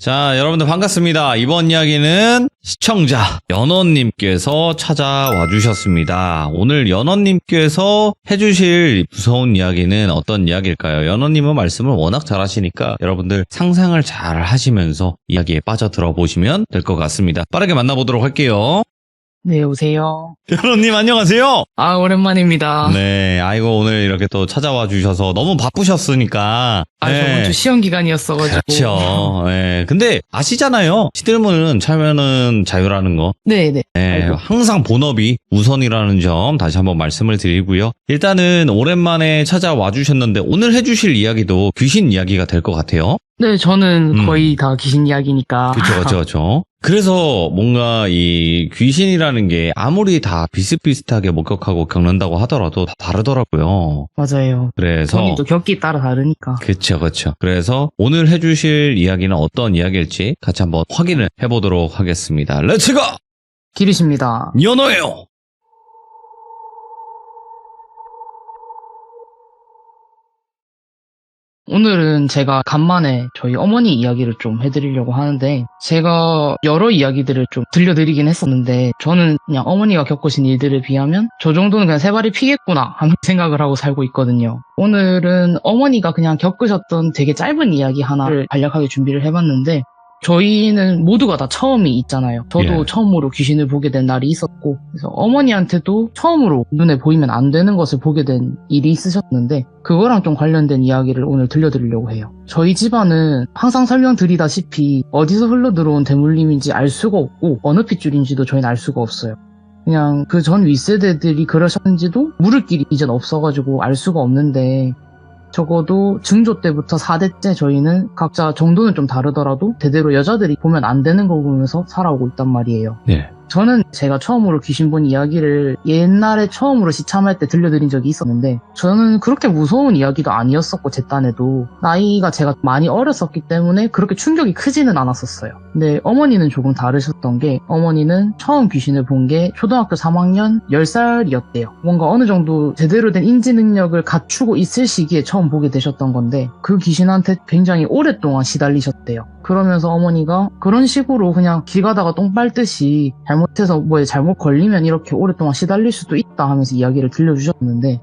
자, 여러분들 반갑습니다. 이번 이야기는 시청자 연원님께서 찾아와 주셨습니다. 오늘 연원님께서 해주실 무서운 이야기는 어떤 이야기일까요? 연원님은 말씀을 워낙 잘하시니까 여러분들 상상을 잘 하시면서 이야기에 빠져들어 보시면 될 것 같습니다. 빠르게 만나보도록 할게요. 네, 오세요. 연원님 안녕하세요. 아, 오랜만입니다. 네, 아이고 오늘 이렇게 또 찾아와 주셔서 너무 바쁘셨으니까. 아, 네. 저번 주 시험 기간이었어가지고. 그렇죠. 네. 근데 아시잖아요. 시들문은 참여는 자유라는 거. 네네. 네, 항상 본업이 우선이라는 점 다시 한번 말씀을 드리고요. 일단은 오랜만에 찾아와 주셨는데 오늘 해주실 이야기도 귀신 이야기가 될 것 같아요. 네, 저는 거의 다 귀신 이야기니까. 그렇죠. 그래서 뭔가 이 귀신이라는 게 아무리 다 비슷비슷하게 목격하고 겪는다고 하더라도 다 다르더라고요. 맞아요. 그래서 본인도 겪기 따라 다르니까. 그쵸. 그래서 오늘 해주실 이야기는 어떤 이야기일지 같이 한번 확인을 해보도록 하겠습니다. 렛츠고! 길이십니다. 연어예요! 오늘은 제가 간만에 저희 어머니 이야기를 좀 해드리려고 하는데, 제가 여러 이야기들을 좀 들려드리긴 했었는데, 저는 그냥 어머니가 겪으신 일들에 비하면 저 정도는 그냥 세 발이 피겠구나 하는 생각을 하고 살고 있거든요. 오늘은 어머니가 그냥 겪으셨던 되게 짧은 이야기 하나를 간략하게 준비를 해봤는데, 저희는 모두가 다 처음이 있잖아요. 저도 예. 처음으로 귀신을 보게 된 날이 있었고, 그래서 어머니한테도 처음으로 눈에 보이면 안 되는 것을 보게 된 일이 있으셨는데, 그거랑 좀 관련된 이야기를 오늘 들려드리려고 해요. 저희 집안은 항상 설명드리다시피 어디서 흘러들어온 대물림인지 알 수가 없고, 어느 핏줄인지도 저희는 알 수가 없어요. 그냥 그 전 윗세대들이 그러셨는지도 물을 길이 이젠 없어가지고 알 수가 없는데, 적어도 증조 때부터 4대째 저희는 각자 정도는 좀 다르더라도 대대로 여자들이 보면 안 되는 걸 보면서 살아오고 있단 말이에요. 네. 저는 제가 처음으로 귀신 본 이야기를 옛날에 처음으로 시참할 때 들려드린 적이 있었는데, 저는 그렇게 무서운 이야기도 아니었었고, 제 딴에도 나이가 제가 많이 어렸었기 때문에 그렇게 충격이 크지는 않았었어요. 근데 어머니는 조금 다르셨던 게, 어머니는 처음 귀신을 본 게 초등학교 3학년 10살이었대요. 뭔가 어느 정도 제대로 된 인지 능력을 갖추고 있을 시기에 처음 보게 되셨던 건데, 그 귀신한테 굉장히 오랫동안 시달리셨대요. 그러면서 어머니가 그런 식으로 그냥 길 가다가 똥 빨듯이 잘못해서 뭐에 잘못 걸리면 이렇게 오랫동안 시달릴 수도 있다 하면서 이야기를 들려주셨는데,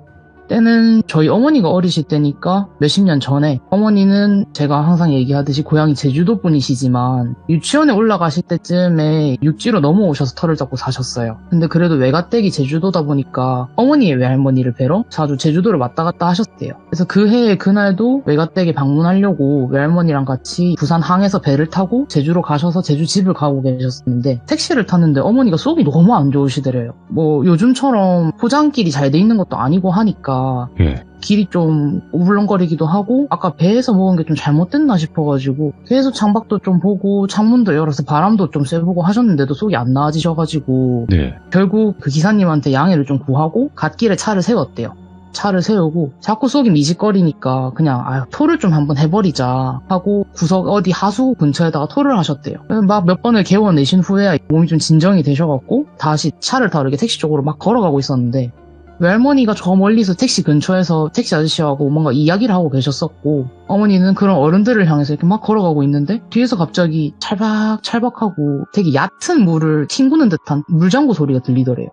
때는 저희 어머니가 어리실 때니까 몇십 년 전에, 어머니는 제가 항상 얘기하듯이 고향이 제주도 분이시지만 유치원에 올라가실 때쯤에 육지로 넘어오셔서 터를 잡고 사셨어요. 근데 그래도 외가댁이 제주도다 보니까 어머니의 외할머니를 뵈러 자주 제주도를 왔다 갔다 하셨대요. 그래서 그 해에 그날도 외가댁에 방문하려고 외할머니랑 같이 부산 항에서 배를 타고 제주로 가셔서 제주 집을 가고 계셨는데, 택시를 탔는데 어머니가 속이 너무 안 좋으시더래요. 뭐 요즘처럼 포장길이 잘 돼 있는 것도 아니고 하니까 예. 길이 좀 우물렁거리기도 하고, 아까 배에서 먹은 게 좀 잘못됐나 싶어가지고 계속 창밖도 좀 보고 창문도 열어서 바람도 좀 쐬보고 하셨는데도 속이 안 나아지셔가지고, 네. 결국 그 기사님한테 양해를 좀 구하고 갓길에 차를 세웠대요. 차를 세우고 자꾸 속이 미직거리니까 그냥 토를 좀 한번 해버리자 하고 구석 어디 하수 근처에다가 토를 하셨대요. 막 몇 번을 개워내신 후에 몸이 좀 진정이 되셔갖고 다시 차를 타고 이렇게 택시 쪽으로 막 걸어가고 있었는데, 외할머니가 저 멀리서 택시 근처에서 택시 아저씨하고 뭔가 이야기를 하고 계셨었고, 어머니는 그런 어른들을 향해서 이렇게 막 걸어가고 있는데 뒤에서 갑자기 찰박찰박하고 되게 얕은 물을 튕구는 듯한 물장구 소리가 들리더래요.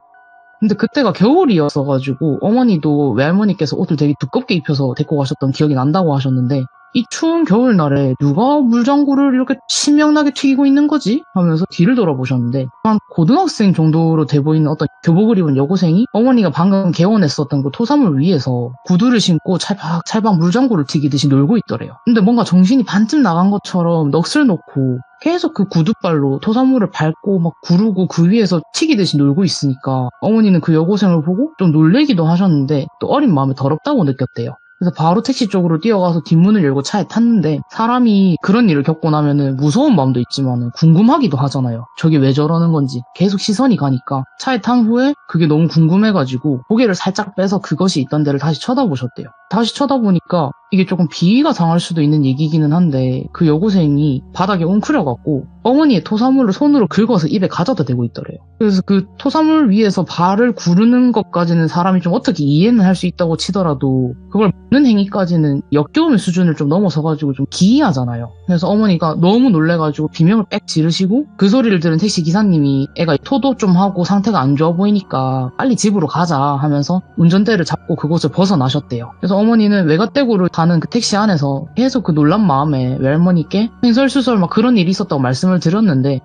근데 그때가 겨울이었어가지고 어머니도 외할머니께서 옷을 되게 두껍게 입혀서 데리고 가셨던 기억이 난다고 하셨는데, 이 추운 겨울날에 누가 물장구를 이렇게 신명나게 튀기고 있는 거지? 하면서 뒤를 돌아보셨는데, 한 고등학생 정도로 돼 보이는 어떤 교복을 입은 여고생이 어머니가 방금 개원했었던 그 토사물 위에서 구두를 신고 찰박찰박 물장구를 튀기듯이 놀고 있더래요. 근데 뭔가 정신이 반쯤 나간 것처럼 넋을 놓고 계속 그 구두발로 토사물을 밟고 막 구르고 그 위에서 튀기듯이 놀고 있으니까, 어머니는 그 여고생을 보고 좀 놀래기도 하셨는데 또 어린 마음에 더럽다고 느꼈대요. 그래서 바로 택시 쪽으로 뛰어가서 뒷문을 열고 차에 탔는데, 사람이 그런 일을 겪고 나면은 무서운 마음도 있지만은 궁금하기도 하잖아요. 저게 왜 저러는 건지. 계속 시선이 가니까 차에 탄 후에 그게 너무 궁금해가지고 고개를 살짝 빼서 그것이 있던 데를 다시 쳐다보셨대요. 다시 쳐다보니까 이게 조금 비위가 상할 수도 있는 얘기기는 한데 그 여고생이 바닥에 웅크려갖고 어머니의 토사물을 손으로 긁어서 입에 가져다 대고 있더래요. 그래서 그 토사물 위에서 발을 구르는 것까지는 사람이 좀 어떻게 이해는 할 수 있다고 치더라도 그걸 먹는 행위까지는 역겨움의 수준을 좀 넘어서가지고 좀 기이하잖아요. 그래서 어머니가 너무 놀래가지고 비명을 빽 지르시고 그 소리를 들은 택시 기사님이 애가 토도 좀 하고 상태가 안 좋아 보이니까 빨리 집으로 가자 하면서 운전대를 잡고 그곳을 벗어나셨대요. 그래서 어머니는 외갓댁으로 가는 그 택시 안에서 계속 그 놀란 마음에 외할머니께 횡설수설 막 그런 일이 있었다고 말씀을 드렸는데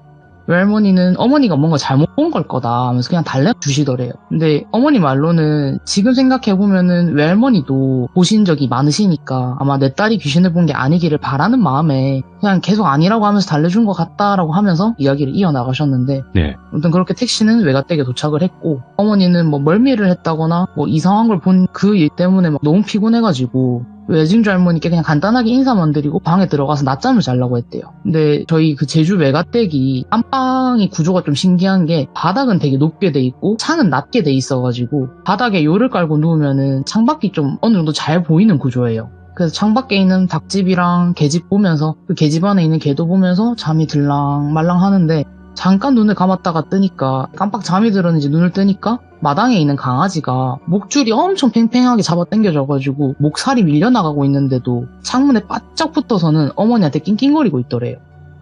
외할머니는 어머니가 뭔가 잘못 본 걸 거다 하면서 그냥 달래주시더래요. 근데 어머니 말로는 지금 생각해보면은 외할머니도 보신 적이 많으시니까 아마 내 딸이 귀신을 본 게 아니기를 바라는 마음에 그냥 계속 아니라고 하면서 달래준 것 같다라고 하면서 이야기를 이어나가셨는데 네. 아무튼 그렇게 택시는 외갓댁에 도착을 했고 어머니는 뭐 멀미를 했다거나 뭐 이상한 걸 본 그 일 때문에 막 너무 피곤해가지고 외증주 할머니께 그냥 간단하게 인사만 드리고 방에 들어가서 낮잠을 자려고 했대요. 근데 저희 그 제주 외갓댁이 안방이 구조가 좀 신기한 게 바닥은 되게 높게 돼 있고 창은 낮게 돼 있어가지고 바닥에 요를 깔고 누우면은 창밖이 좀 어느 정도 잘 보이는 구조예요. 그래서 창밖에 있는 닭집이랑 개집 보면서 그 개집 안에 있는 개도 보면서 잠이 들랑 말랑 하는데 잠깐 눈을 감았다가 뜨니까 깜빡 잠이 들었는지 눈을 뜨니까 마당에 있는 강아지가 목줄이 엄청 팽팽하게 잡아당겨져가지고 목살이 밀려나가고 있는데도 창문에 바짝 붙어서는 어머니한테 낑낑거리고 있더래요.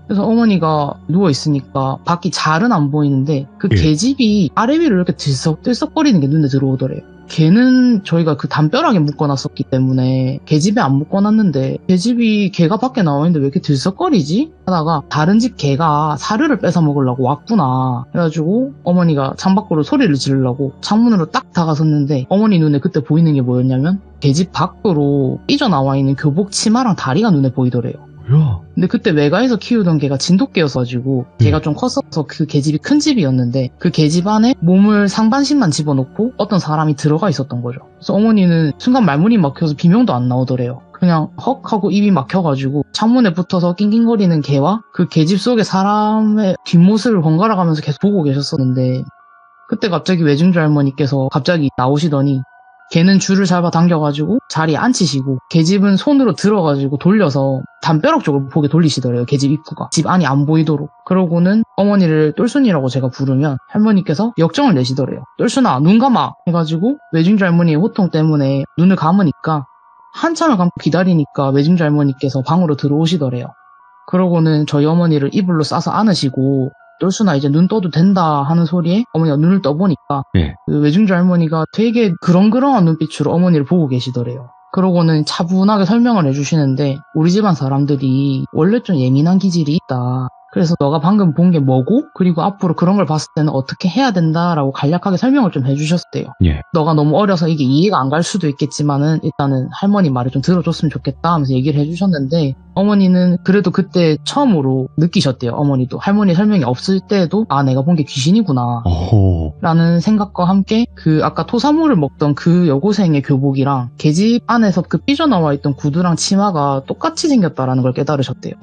그래서 어머니가 누워있으니까 밖이 잘은 안 보이는데 그 예. 개집이 아래 위로 이렇게 들썩들썩거리는 게 눈에 들어오더래요. 개는 저희가 그 담벼락에 묶어놨었기 때문에 개집에 안 묶어놨는데 개집이 개가 밖에 나와있는데 왜 이렇게 들썩거리지? 하다가 다른 집 개가 사료를 뺏어 먹으려고 왔구나 해가지고 어머니가 창밖으로 소리를 지르려고 창문으로 딱 다가섰는데 어머니 눈에 그때 보이는 게 뭐였냐면 개집 밖으로 삐져나와 있는 교복 치마랑 다리가 눈에 보이더래요. 뭐야? 근데 그때 외가에서 키우던 개가 진돗개였어가지고 개가 좀 컸어서 그 개집이 큰 집이었는데 그 개집 안에 몸을 상반신만 집어넣고 어떤 사람이 들어가 있었던 거죠. 그래서 어머니는 순간 말문이 막혀서 비명도 안 나오더래요. 그냥 헉 하고 입이 막혀가지고 창문에 붙어서 낑낑거리는 개와 그 개집 속의 사람의 뒷모습을 번갈아 가면서 계속 보고 계셨었는데 그때 갑자기 외증주 할머니께서 갑자기 나오시더니 개는 줄을 잡아 당겨가지고 자리에 앉히시고 개집은 손으로 들어가지고 돌려서 담벼락 쪽을 보게 돌리시더래요. 개집 입구가. 집 안이 안 보이도록. 그러고는 어머니를 똘순이라고 제가 부르면 할머니께서 역정을 내시더래요. 똘순아 눈 감아 해가지고 외증주 할머니의 호통 때문에 눈을 감으니까 한참을 감고 기다리니까 외증주 할머니께서 방으로 들어오시더래요. 그러고는 저희 어머니를 이불로 싸서 안으시고 똘순아 이제 눈 떠도 된다 하는 소리에 어머니가 눈을 떠보니까 네. 그 외증주 할머니가 되게 그렁그렁한 눈빛으로 어머니를 보고 계시더래요. 그러고는 차분하게 설명을 해주시는데 우리 집안 사람들이 원래 좀 예민한 기질이 있다. 그래서 너가 방금 본 게 뭐고 그리고 앞으로 그런 걸 봤을 때는 어떻게 해야 된다라고 간략하게 설명을 좀 해주셨대요. 예. 너가 너무 어려서 이게 이해가 안 갈 수도 있겠지만은 일단은 할머니 말을 좀 들어줬으면 좋겠다 하면서 얘기를 해주셨는데 어머니는 그래도 그때 처음으로 느끼셨대요. 어머니도 할머니 설명이 없을 때도 아 내가 본 게 귀신이구나 어허. 라는 생각과 함께 그 아까 토사물을 먹던 그 여고생의 교복이랑 계집 안에서 그 삐져나와 있던 구두랑 치마가 똑같이 생겼다라는 걸 깨달으셨대요.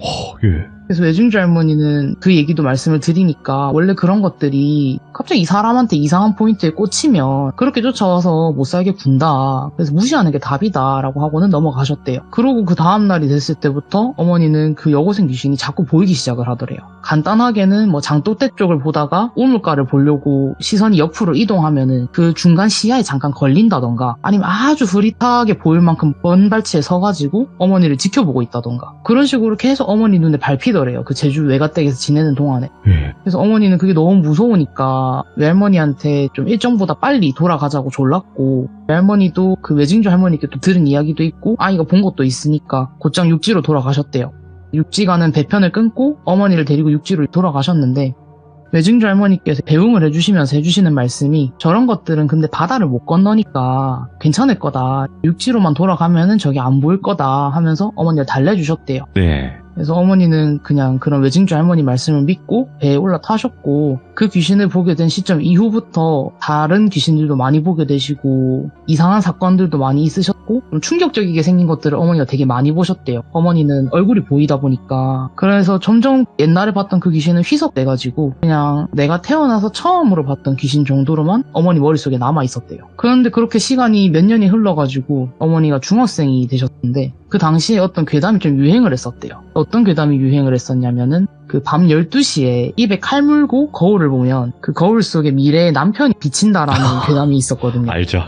예. 그래서 외증주 할머니는 그 얘기도 말씀을 드리니까 원래 그런 것들이 갑자기 이 사람한테 이상한 포인트에 꽂히면 그렇게 쫓아와서 못 살게 군다. 그래서 무시하는 게 답이다 라고 하고는 넘어가셨대요. 그러고 그 다음날이 됐을 때부터 어머니는 그 여고생 귀신이 자꾸 보이기 시작을 하더래요. 간단하게는 뭐 장독대 쪽을 보다가 우물가를 보려고 시선이 옆으로 이동하면은 그 중간 시야에 잠깐 걸린다던가 아니면 아주 흐릿하게 보일 만큼 먼 발치에 서가지고 어머니를 지켜보고 있다던가 그런 식으로 계속 어머니 눈에 밟히더래요. 그 제주 외갓댁에서 지내는 동안에. 예. 그래서 어머니는 그게 너무 무서우니까 외할머니한테 좀 일정보다 빨리 돌아가자고 졸랐고 외할머니도 그 외증주 할머니께 또 들은 이야기도 있고 아이가 본 것도 있으니까 곧장 육지로 돌아가셨대요. 육지 가는 배편을 끊고 어머니를 데리고 육지로 돌아가셨는데 외증주 할머니께서 배웅을 해주시면서 해주시는 말씀이 저런 것들은 근데 바다를 못 건너니까 괜찮을 거다. 육지로만 돌아가면은 저게 안 보일 거다 하면서 어머니를 달래주셨대요. 네. 그래서 어머니는 그냥 그런 외증주 할머니 말씀을 믿고 배에 올라타셨고 그 귀신을 보게 된 시점 이후부터 다른 귀신들도 많이 보게 되시고 이상한 사건들도 많이 있으셨고 좀 충격적이게 생긴 것들을 어머니가 되게 많이 보셨대요. 어머니는 얼굴이 보이다 보니까. 그래서 점점 옛날에 봤던 그 귀신은 희석돼가지고 그냥 내가 태어나서 처음으로 봤던 귀신 정도로만 어머니 머릿속에 남아있었대요. 그런데 그렇게 시간이 몇 년이 흘러가지고 어머니가 중학생이 되셨는데 그 당시에 어떤 괴담이 좀 유행을 했었대요. 어떤 괴담이 유행을 했었냐면은 그 밤 12시에 입에 칼 물고 거울을 보면 그 거울 속에 미래의 남편이 비친다라는 괴담이 있었거든요. 알죠.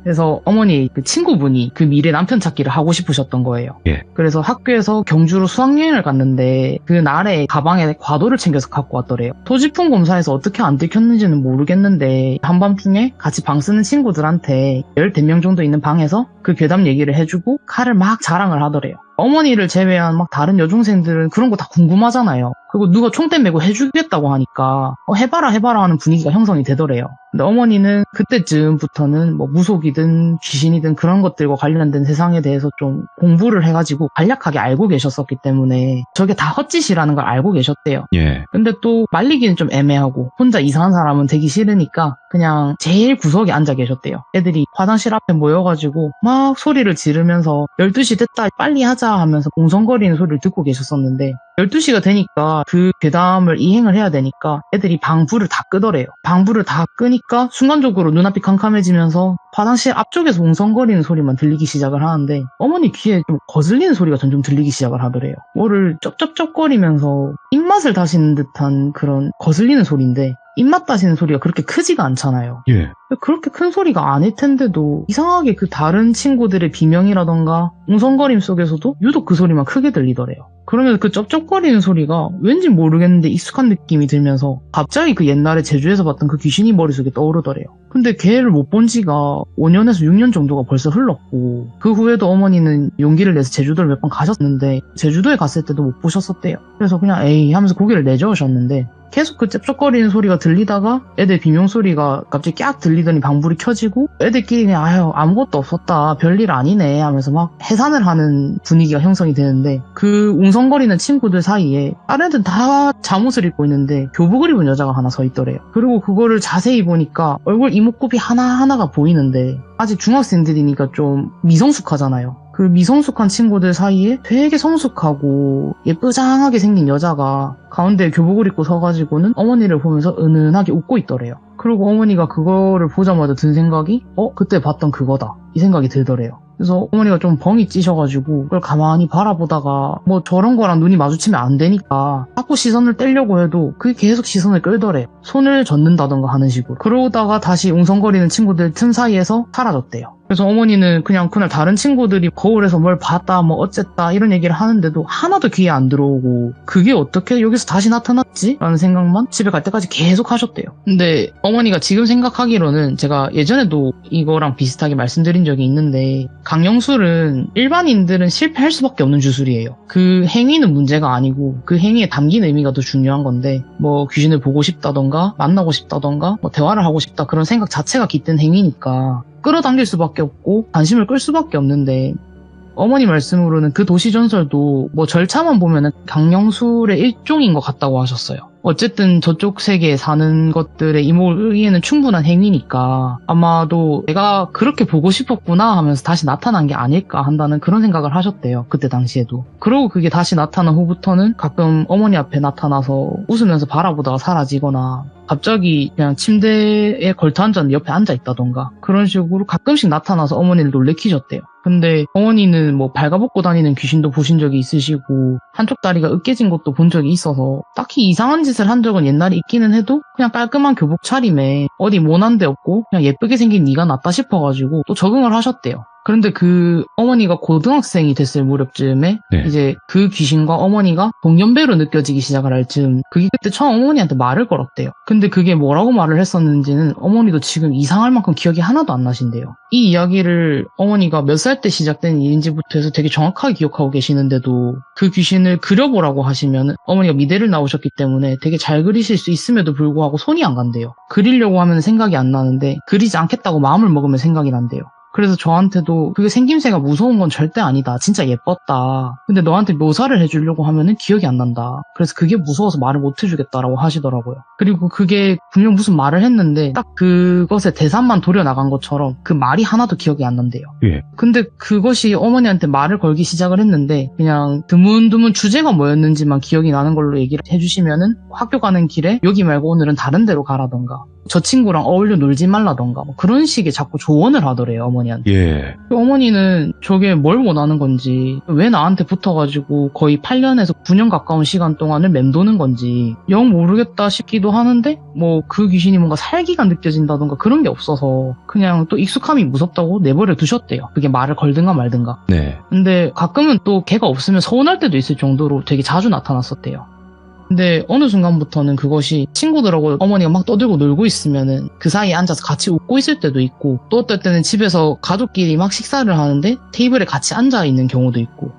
그래서 어머니 그 친구분이 그 미래 남편 찾기를 하고 싶으셨던 거예요. 예. 그래서 학교에서 경주로 수학여행을 갔는데 그 날에 가방에 과도를 챙겨서 갖고 왔더래요. 토지품 검사에서 어떻게 안 들켰는지는 모르겠는데 한밤중에 같이 방 쓰는 친구들한테 10명 정도 있는 방에서 그 괴담 얘기를 해주고 칼을 막 자랑을 하더래요. 어머니를 제외한 막 다른 여중생들은 그런 거 다 궁금하잖아요. 그리고 누가 총대 메고 해주겠다고 하니까 해봐라 하는 분위기가 형성이 되더래요. 근데 어머니는 그때쯤부터는 뭐 무속이든 귀신이든 그런 것들과 관련된 세상에 대해서 좀 공부를 해가지고 간략하게 알고 계셨었기 때문에 저게 다 헛짓이라는 걸 알고 계셨대요. 예. 근데 또 말리기는 좀 애매하고 혼자 이상한 사람은 되기 싫으니까 그냥 제일 구석에 앉아 계셨대요. 애들이 화장실 앞에 모여가지고 막 소리를 지르면서 12시 됐다 빨리 하자 하면서 웅성거리는 소리를 듣고 계셨었는데 12시가 되니까 그 괴담을 이행을 해야 되니까 애들이 방불을 다 끄더래요. 방불을 다 끄니까 순간적으로 눈앞이 캄캄해지면서 화장실 앞쪽에서 웅성거리는 소리만 들리기 시작을 하는데 어머니 귀에 좀 거슬리는 소리가 점점 들리기 시작을 하더래요. 뭐를 쩝쩝쩝거리면서 입맛을 다시는 듯한 그런 거슬리는 소리인데 입맛 다시는 소리가 그렇게 크지가 않잖아요. 예. 그렇게 큰 소리가 아닐 텐데도 이상하게 그 다른 친구들의 비명이라던가 웅성거림 속에서도 유독 그 소리만 크게 들리더래요. 그러면 그 쩝쩝거리는 소리가 왠지 모르겠는데 익숙한 느낌이 들면서 갑자기 그 옛날에 제주에서 봤던 그 귀신이 머릿속에 떠오르더래요. 근데 걔를 못 본 지가 5년에서 6년 정도가 벌써 흘렀고 그 후에도 어머니는 용기를 내서 제주도를 몇 번 가셨는데 제주도에 갔을 때도 못 보셨었대요. 그래서 그냥 에이 하면서 고개를 내저으셨는데 계속 그 쩝쩝거리는 소리가 들리다가 애들 비명소리가 갑자기 깍 들리더니 방불이 켜지고 애들끼리 그냥 아유 아무것도 없었다 별일 아니네 하면서 막 해산을 하는 분위기가 형성이 되는데 그 웅성거리는 친구들 사이에 다른 애들은 다 잠옷을 입고 있는데 교복을 입은 여자가 하나 서 있더래요. 그리고 그거를 자세히 보니까 얼굴 이목구비 하나하나가 보이는데 아직 중학생들이니까 좀 미성숙하잖아요. 그 미성숙한 친구들 사이에 되게 성숙하고 예쁘장하게 생긴 여자가 가운데 교복을 입고 서가지고는 어머니를 보면서 은은하게 웃고 있더래요. 그리고 어머니가 그거를 보자마자 든 생각이 그때 봤던 그거다 이 생각이 들더래요. 그래서 어머니가 좀 벙이 찌셔가지고 그걸 가만히 바라보다가 뭐 저런 거랑 눈이 마주치면 안 되니까 자꾸 시선을 떼려고 해도 그게 계속 시선을 끌더래요. 손을 젓는다던가 하는 식으로. 그러다가 다시 웅성거리는 친구들 틈 사이에서 사라졌대요. 그래서 어머니는 그냥 그날 다른 친구들이 거울에서 뭘 봤다 뭐 어쨌다 이런 얘기를 하는데도 하나도 귀에 안 들어오고 그게 어떻게 여기서 다시 나타났지? 라는 생각만 집에 갈 때까지 계속 하셨대요. 근데 어머니가 지금 생각하기로는 제가 예전에도 이거랑 비슷하게 말씀드린 적이 있는데 강령술은 일반인들은 실패할 수밖에 없는 주술이에요. 그 행위는 문제가 아니고 그 행위에 담긴 의미가 더 중요한 건데 뭐 귀신을 보고 싶다던가 만나고 싶다던가 뭐 대화를 하고 싶다 그런 생각 자체가 깃든 행위니까 끌어당길 수밖에 없고 관심을 끌 수밖에 없는데 어머니 말씀으로는 그 도시전설도 뭐 절차만 보면은 강령술의 일종인 것 같다고 하셨어요. 어쨌든 저쪽 세계에 사는 것들의 이목의에는 충분한 행위니까 아마도 내가 그렇게 보고 싶었구나 하면서 다시 나타난 게 아닐까 한다는 그런 생각을 하셨대요. 그때 당시에도. 그러고 그게 다시 나타난 후부터는 가끔 어머니 앞에 나타나서 웃으면서 바라보다가 사라지거나 갑자기 그냥 침대에 걸터 앉았는데 옆에 앉아있다던가 그런 식으로 가끔씩 나타나서 어머니를 놀래키셨대요. 근데 어머니는 뭐 발가벗고 다니는 귀신도 보신 적이 있으시고 한쪽 다리가 으깨진 것도 본 적이 있어서 딱히 이상한 짓을 한 적은 옛날에 있기는 해도 그냥 깔끔한 교복 차림에 어디 모난 데 없고 그냥 예쁘게 생긴 네가 낫다 싶어가지고 또 적응을 하셨대요. 그런데 그 어머니가 고등학생이 됐을 무렵쯤에 이제 그 귀신과 어머니가 동년배로 느껴지기 시작을 할 즈음 그게 그때 처음 어머니한테 말을 걸었대요. 근데 그게 뭐라고 말을 했었는지는 어머니도 지금 이상할 만큼 기억이 하나도 안 나신대요. 이 이야기를 어머니가 몇 살 때 시작된 일인지부터 해서 되게 정확하게 기억하고 계시는데도 그 귀신을 그려보라고 하시면 어머니가 미대를 나오셨기 때문에 되게 잘 그리실 수 있음에도 불구하고 손이 안 간대요. 그리려고 하면 생각이 안 나는데 그리지 않겠다고 마음을 먹으면 생각이 난대요. 그래서 저한테도 그게 생김새가 무서운 건 절대 아니다. 진짜 예뻤다. 근데 너한테 묘사를 해주려고 하면은 기억이 안 난다. 그래서 그게 무서워서 말을 못 해주겠다라고 하시더라고요. 그리고 그게 분명 무슨 말을 했는데 딱 그것에 대사만 도려나간 것처럼 그 말이 하나도 기억이 안 난대요. 예. 근데 그것이 어머니한테 말을 걸기 시작을 했는데 그냥 드문드문 주제가 뭐였는지만 기억이 나는 걸로 얘기를 해주시면은 학교 가는 길에 여기 말고 오늘은 다른 데로 가라던가 저 친구랑 어울려 놀지 말라던가 뭐 그런 식의 자꾸 조언을 하더래요, 어머니한테. 예. 어머니는 저게 뭘 원하는 건지, 왜 나한테 붙어가지고 거의 8년에서 9년 가까운 시간 동안을 맴도는 건지 영 모르겠다 싶기도 하는데 뭐 그 귀신이 뭔가 살기가 느껴진다던가 그런 게 없어서 그냥 또 익숙함이 무섭다고 내버려 두셨대요. 그게 말을 걸든가 말든가. 네. 근데 가끔은 또 걔가 없으면 서운할 때도 있을 정도로 되게 자주 나타났었대요. 근데 어느 순간부터는 그것이 친구들하고 어머니가 막 떠들고 놀고 있으면은 그 사이에 앉아서 같이 웃고 있을 때도 있고 또 어떨 때는 집에서 가족끼리 막 식사를 하는데 테이블에 같이 앉아 있는 경우도 있고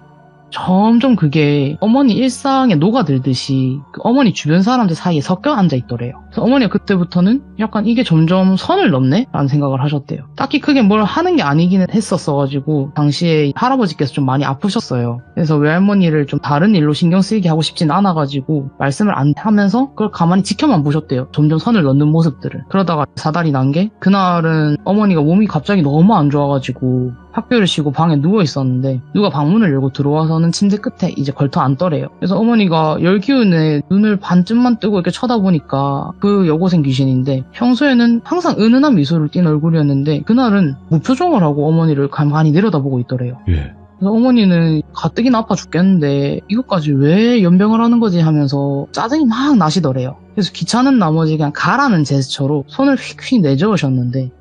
점점 그게 어머니 일상에 녹아들듯이 그 어머니 주변 사람들 사이에 섞여 앉아 있더래요. 그래서 어머니가 그때부터는 약간 이게 점점 선을 넘네? 라는 생각을 하셨대요. 딱히 크게 뭘 하는 게 아니기는 했었어가지고 당시에 할아버지께서 좀 많이 아프셨어요. 그래서 외할머니를 좀 다른 일로 신경 쓰이게 하고 싶진 않아가지고 말씀을 안 하면서 그걸 가만히 지켜만 보셨대요. 점점 선을 넘는 모습들을. 그러다가 사달이 난 게 그날은 어머니가 몸이 갑자기 너무 안 좋아가지고 학교를 쉬고 방에 누워 있었는데 누가 방문을 열고 들어와서는 침대 끝에 이제 걸터 앉더래요. 그래서 어머니가 열기운에 눈을 반쯤만 뜨고 이렇게 쳐다보니까 그 여고생 귀신인데 평소에는 항상 은은한 미소를 띤 얼굴이었는데 그날은 무표정을 하고 어머니를 가만히 내려다보고 있더래요. 예. 그래서 어머니는 가뜩이나 아파 죽겠는데 이것까지 왜 연병을 하는 거지 하면서 짜증이 막 나시더래요. 그래서 귀찮은 나머지 그냥 가라는 제스처로 손을 휙휙 내저으셨는데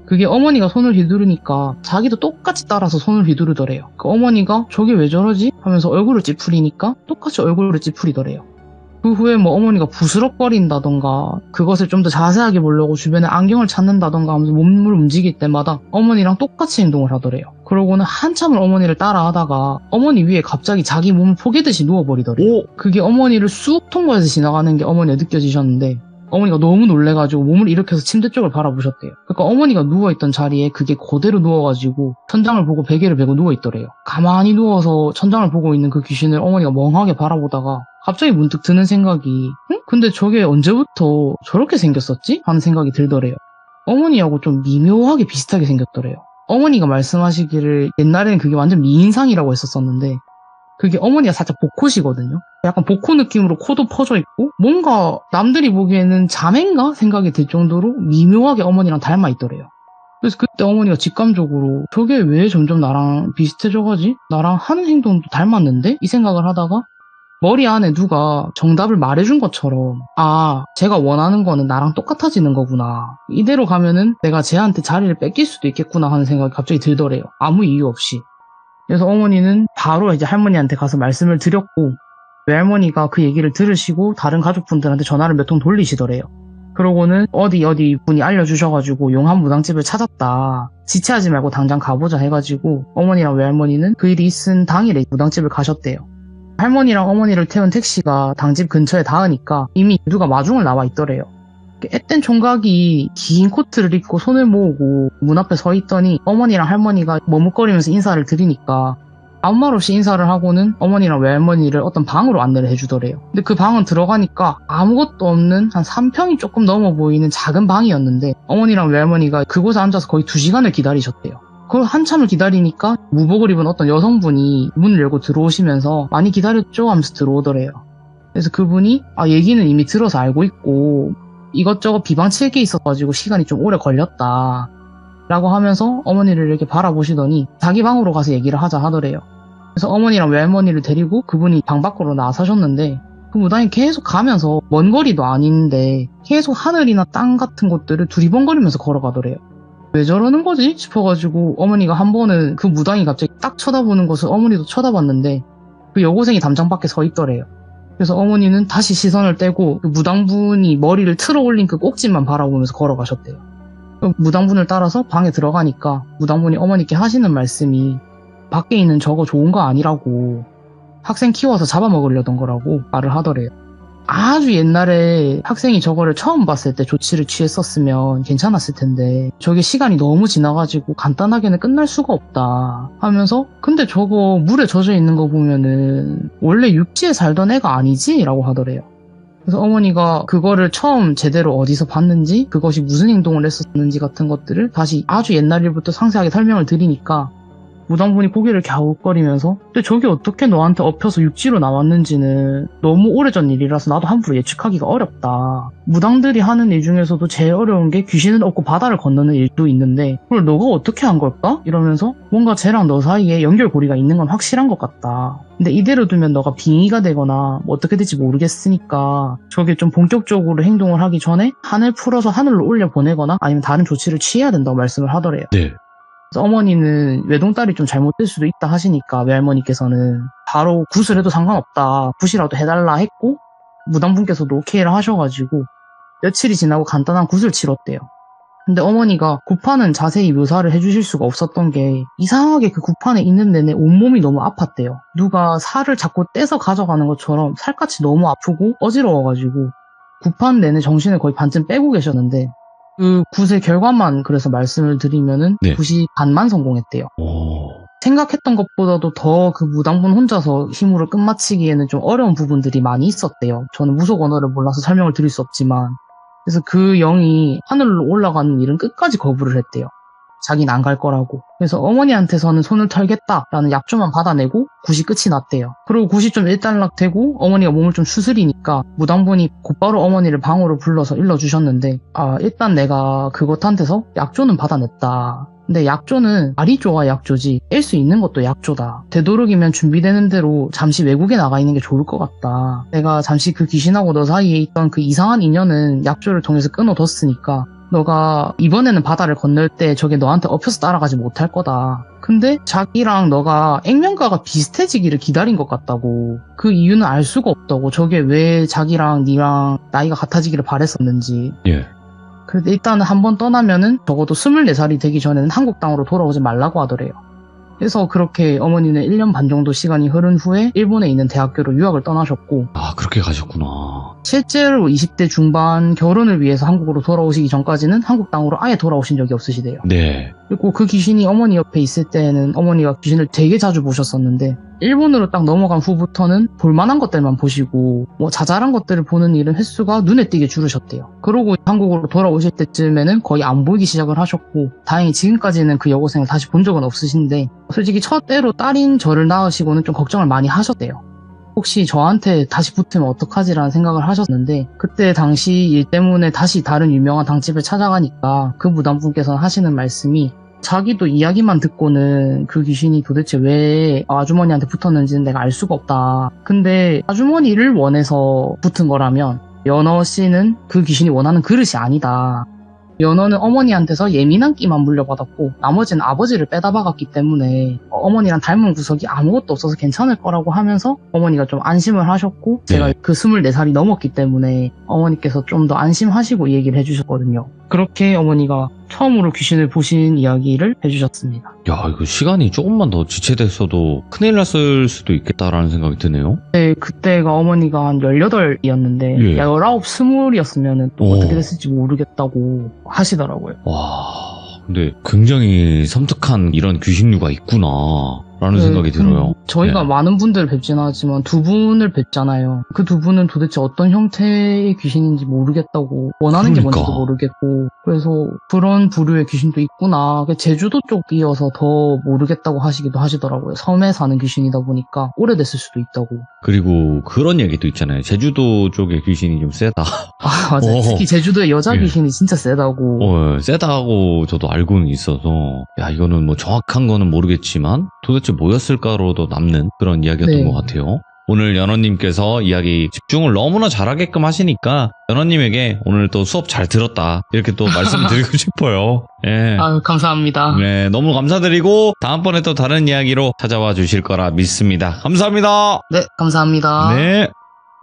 그게 어머니가 손을 휘두르니까 자기도 똑같이 따라서 손을 휘두르더래요. 그 어머니가 저게 왜 저러지? 하면서 얼굴을 찌푸리니까 똑같이 얼굴을 찌푸리더래요. 그 후에 뭐 어머니가 부스럭거린다던가 그것을 좀 더 자세하게 보려고 주변에 안경을 찾는다던가 하면서 몸을 움직일 때마다 어머니랑 똑같이 행동을 하더래요. 그러고는 한참을 어머니를 따라하다가 어머니 위에 갑자기 자기 몸을 포개듯이 누워버리더래요. 그게 어머니를 쑥 통과해서 지나가는 게 어머니가 느껴지셨는데 어머니가 너무 놀래가지고 몸을 일으켜서 침대 쪽을 바라보셨대요. 그러니까 어머니가 누워있던 자리에 그게 그대로 누워가지고 천장을 보고 베개를 베고 누워있더래요. 가만히 누워서 천장을 보고 있는 그 귀신을 어머니가 멍하게 바라보다가 갑자기 문득 드는 생각이 응? 근데 저게 언제부터 저렇게 생겼었지? 하는 생각이 들더래요. 어머니하고 좀 미묘하게 비슷하게 생겼더래요. 어머니가 말씀하시기를 옛날에는 그게 완전 미인상이라고 했었었는데 그게 어머니가 살짝 복코시거든요. 약간 복코 느낌으로 코도 퍼져 있고 뭔가 남들이 보기에는 자매인가 생각이 들 정도로 미묘하게 어머니랑 닮아 있더래요. 그래서 그때 어머니가 직감적으로 저게 왜 점점 나랑 비슷해져가지? 나랑 하는 행동도 닮았는데? 이 생각을 하다가 머리 안에 누가 정답을 말해준 것처럼 아, 제가 원하는 거는 나랑 똑같아지는 거구나. 이대로 가면은 내가 쟤한테 자리를 뺏길 수도 있겠구나 하는 생각이 갑자기 들더래요. 아무 이유 없이. 그래서 어머니는 바로 이제 할머니한테 가서 말씀을 드렸고 외할머니가 그 얘기를 들으시고 다른 가족분들한테 전화를 몇 통 돌리시더래요. 그러고는 어디 분이 알려주셔가지고 용한 무당집을 찾았다. 지체하지 말고 당장 가보자 해가지고 어머니랑 외할머니는 그 일이 있은 당일에 무당집을 가셨대요. 할머니랑 어머니를 태운 택시가 당집 근처에 닿으니까 이미 누가 마중을 나와 있더래요. 앳된 총각이 긴 코트를 입고 손을 모으고 문 앞에 서 있더니 어머니랑 할머니가 머뭇거리면서 인사를 드리니까 아무 말 없이 인사를 하고는 어머니랑 외할머니를 어떤 방으로 안내를 해주더래요. 근데 그 방은 들어가니까 아무것도 없는 한 3평이 조금 넘어 보이는 작은 방이었는데 어머니랑 외할머니가 그곳에 앉아서 거의 2시간을 기다리셨대요. 그걸 한참을 기다리니까 무복을 입은 어떤 여성분이 문을 열고 들어오시면서 많이 기다렸죠? 하면서 들어오더래요. 그래서 그분이 얘기는 이미 들어서 알고 있고 이것저것 비방칠 게 있어가지고 시간이 좀 오래 걸렸다 라고 하면서 어머니를 이렇게 바라보시더니 자기 방으로 가서 얘기를 하자 하더래요. 그래서 어머니랑 외할머니를 데리고 그분이 방 밖으로 나서셨는데 그 무당이 계속 가면서 먼 거리도 아닌데 계속 하늘이나 땅 같은 곳들을 두리번거리면서 걸어가더래요. 왜 저러는 거지? 싶어가지고 어머니가 한 번은 그 무당이 갑자기 딱 쳐다보는 것을 어머니도 쳐다봤는데 그 여고생이 담장 밖에 서 있더래요. 그래서 어머니는 다시 시선을 떼고 그 무당분이 머리를 틀어 올린 그 꼭지만 바라보면서 걸어가셨대요. 무당분을 따라서 방에 들어가니까 무당분이 어머니께 하시는 말씀이 밖에 있는 저거 좋은 거 아니라고 학생 키워서 잡아먹으려던 거라고 말을 하더래요. 아주 옛날에 학생이 저거를 처음 봤을 때 조치를 취했었으면 괜찮았을 텐데 저게 시간이 너무 지나가지고 간단하게는 끝날 수가 없다 하면서 근데 저거 물에 젖어 있는 거 보면은 원래 육지에 살던 애가 아니지? 라고 하더래요. 그래서 어머니가 그거를 처음 제대로 어디서 봤는지 그것이 무슨 행동을 했었는지 같은 것들을 다시 아주 옛날 일부터 상세하게 설명을 드리니까 무당분이 고개를 갸웃거리면서 근데 저게 어떻게 너한테 엎혀서 육지로 나왔는지는 너무 오래전 일이라서 나도 함부로 예측하기가 어렵다. 무당들이 하는 일 중에서도 제일 어려운 게 귀신을 얻고 바다를 건너는 일도 있는데 그걸 너가 어떻게 한 걸까? 이러면서 뭔가 쟤랑 너 사이에 연결고리가 있는 건 확실한 것 같다. 근데 이대로 두면 너가 빙의가 되거나 뭐 어떻게 될지 모르겠으니까 저게 좀 본격적으로 행동을 하기 전에 한을 풀어서 하늘로 올려보내거나 아니면 다른 조치를 취해야 된다고 말씀을 하더래요. 네. 그래서 어머니는 외동딸이 좀 잘못될 수도 있다 하시니까 외할머니께서는 바로 굿을 해도 상관없다. 굿이라도 해달라 했고 무당분께서도 오케이를 하셔가지고 며칠이 지나고 간단한 굿을 치렀대요. 근데 어머니가 굿판은 자세히 묘사를 해주실 수가 없었던 게 이상하게 그 굿판에 있는 내내 온몸이 너무 아팠대요. 누가 살을 자꾸 떼서 가져가는 것처럼 살갗이 너무 아프고 어지러워가지고 굿판 내내 정신을 거의 반쯤 빼고 계셨는데 그 굿의 결과만 그래서 말씀을 드리면은 네. 굿이 반만 성공했대요. 오. 생각했던 것보다도 더 그 무당분 혼자서 힘으로 끝마치기에는 좀 어려운 부분들이 많이 있었대요. 저는 무속 언어를 몰라서 설명을 드릴 수 없지만 그래서 그 영이 하늘로 올라가는 일은 끝까지 거부를 했대요. 자기는 안 갈 거라고. 그래서 어머니한테서는 손을 털겠다라는 약조만 받아내고 굿이 끝이 났대요. 그리고 굿이 좀 일단락되고 어머니가 몸을 좀 추스리니까 무당분이 곧바로 어머니를 방으로 불러서 일러주셨는데 일단 내가 그것한테서 약조는 받아냈다. 근데 약조는 말이 좋아 약조지 깰 수 있는 것도 약조다. 되도록이면 준비되는 대로 잠시 외국에 나가 있는 게 좋을 것 같다. 내가 잠시 그 귀신하고 너 사이에 있던 그 이상한 인연은 약조를 통해서 끊어뒀으니까 너가 이번에는 바다를 건널 때 저게 너한테 엎혀서 따라가지 못할 거다. 근데 자기랑 너가 액면가가 비슷해지기를 기다린 것 같다고. 그 이유는 알 수가 없다고. 저게 왜 자기랑 니랑 나이가 같아지기를 바랬었는지. 예. 그래도 일단은 한번 떠나면은 적어도 24살이 되기 전에는 한국 땅으로 돌아오지 말라고 하더래요. 그래서 그렇게 어머니는 1년 반 정도 시간이 흐른 후에 일본에 있는 대학교로 유학을 떠나셨고 아, 그렇게 가셨구나. 실제로 20대 중반 결혼을 위해서 한국으로 돌아오시기 전까지는 한국 땅으로 아예 돌아오신 적이 없으시대요. 네. 그리고 그 귀신이 어머니 옆에 있을 때는 어머니가 귀신을 되게 자주 보셨었는데 일본으로 딱 넘어간 후부터는 볼만한 것들만 보시고 뭐 자잘한 것들을 보는 일은 횟수가 눈에 띄게 줄으셨대요. 그러고 한국으로 돌아오실 때쯤에는 거의 안 보이기 시작을 하셨고 다행히 지금까지는 그 여고생을 다시 본 적은 없으신데 솔직히 첫 애로 딸인 저를 낳으시고는 좀 걱정을 많이 하셨대요. 혹시 저한테 다시 붙으면 어떡하지라는 생각을 하셨는데 그때 당시 일 때문에 다시 다른 유명한 당집을 찾아가니까 그 무당분께서는 하시는 말씀이 자기도 이야기만 듣고는 그 귀신이 도대체 왜 아주머니한테 붙었는지는 내가 알 수가 없다. 근데 아주머니를 원해서 붙은 거라면 연어 씨는 그 귀신이 원하는 그릇이 아니다. 연어는 어머니한테서 예민한 끼만 물려받았고 나머지는 아버지를 빼다 박았기 때문에 어머니랑 닮은 구석이 아무것도 없어서 괜찮을 거라고 하면서 어머니가 좀 안심을 하셨고 제가 네. 그 24살이 넘었기 때문에 어머니께서 좀 더 안심하시고 이 얘기를 해주셨거든요. 그렇게 어머니가 처음으로 귀신을 보신 이야기를 해주셨습니다. 야, 이거 시간이 조금만 더 지체됐어도 큰일 났을 수도 있겠다라는 생각이 드네요. 네, 그때가 어머니가 한 18이었는데 예. 19, 20이었으면 또 오. 어떻게 됐을지 모르겠다고 하시더라고요. 와, 근데 굉장히 섬뜩한 이런 귀신류가 있구나 라는 네, 생각이 들어요. 저희가 네. 많은 분들을 뵙지는 하지만 두 분을 뵙잖아요. 그 두 분은 도대체 어떤 형태의 귀신인지 모르겠다고 원하는 게 그러니까. 뭔지도 모르겠고 그래서 그런 부류의 귀신도 있구나. 제주도 쪽이어서 더 모르겠다고 하시기도 하시더라고요. 섬에 사는 귀신이다 보니까 오래됐을 수도 있다고. 그리고 그런 얘기도 있잖아요. 제주도 쪽의 귀신이 좀 세다. 아 맞아요. 오. 특히 제주도의 여자 예. 귀신이 진짜 세다고. 세다고 저도 알고는 있어서 야, 이거는 뭐 정확한 거는 모르겠지만 도대체 뭐였을까로도 남는 그런 이야기였던 네. 것 같아요. 오늘 연어님께서 이야기 집중을 너무나 잘하게끔 하시니까 연어님에게 오늘 또 수업 잘 들었다 이렇게 또 말씀드리고 싶어요. 예. 아유 감사합니다. 네, 너무 감사드리고 다음번에 또 다른 이야기로 찾아와 주실 거라 믿습니다. 감사합니다. 네 감사합니다. 네.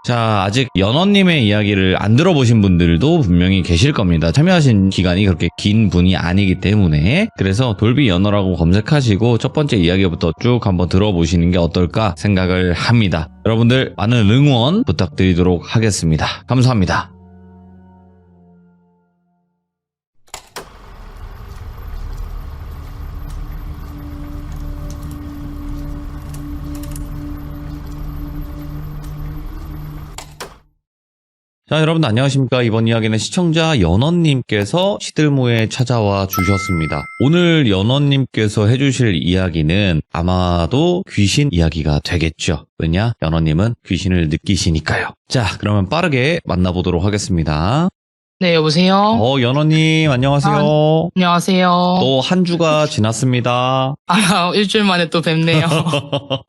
자, 아직 연어님의 이야기를 안 들어보신 분들도 분명히 계실 겁니다. 참여하신 기간이 그렇게 긴 분이 아니기 때문에. 그래서 돌비 연어라고 검색하시고 첫 번째 이야기부터 쭉 한번 들어보시는 게 어떨까 생각을 합니다. 여러분들 많은 응원 부탁드리도록 하겠습니다. 감사합니다. 자, 여러분들 안녕하십니까. 이번 이야기는 시청자 연원님께서 시들모에 찾아와 주셨습니다. 오늘 연원님께서 해주실 이야기는 아마도 귀신 이야기가 되겠죠. 왜냐? 연원님은 귀신을 느끼시니까요. 자, 그러면 빠르게 만나보도록 하겠습니다. 네, 여보세요? 연원님 안녕하세요. 안녕하세요. 또 한 주가 지났습니다. 일주일 만에 또 뵙네요.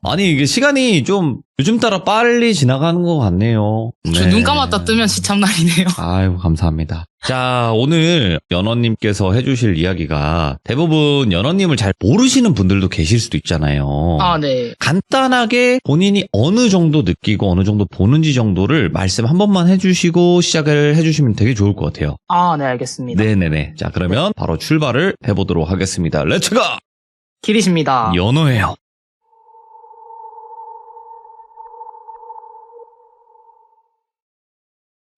아니, 이게 시간이 좀 요즘 따라 빨리 지나가는 것 같네요. 저 눈 감았다 뜨면 시참날이네요. 아이고, 감사합니다. 자, 오늘 연어님께서 해주실 이야기가 대부분 연어님을 잘 모르시는 분들도 계실 수도 있잖아요. 네. 간단하게 본인이 어느 정도 느끼고 어느 정도 보는지 정도를 말씀 한 번만 해주시고 시작을 해주시면 되게 좋을 것 같아요. 네, 알겠습니다. 네네네. 자, 그러면 바로 출발을 해보도록 하겠습니다. 렛츠고! 길이십니다. 연어예요.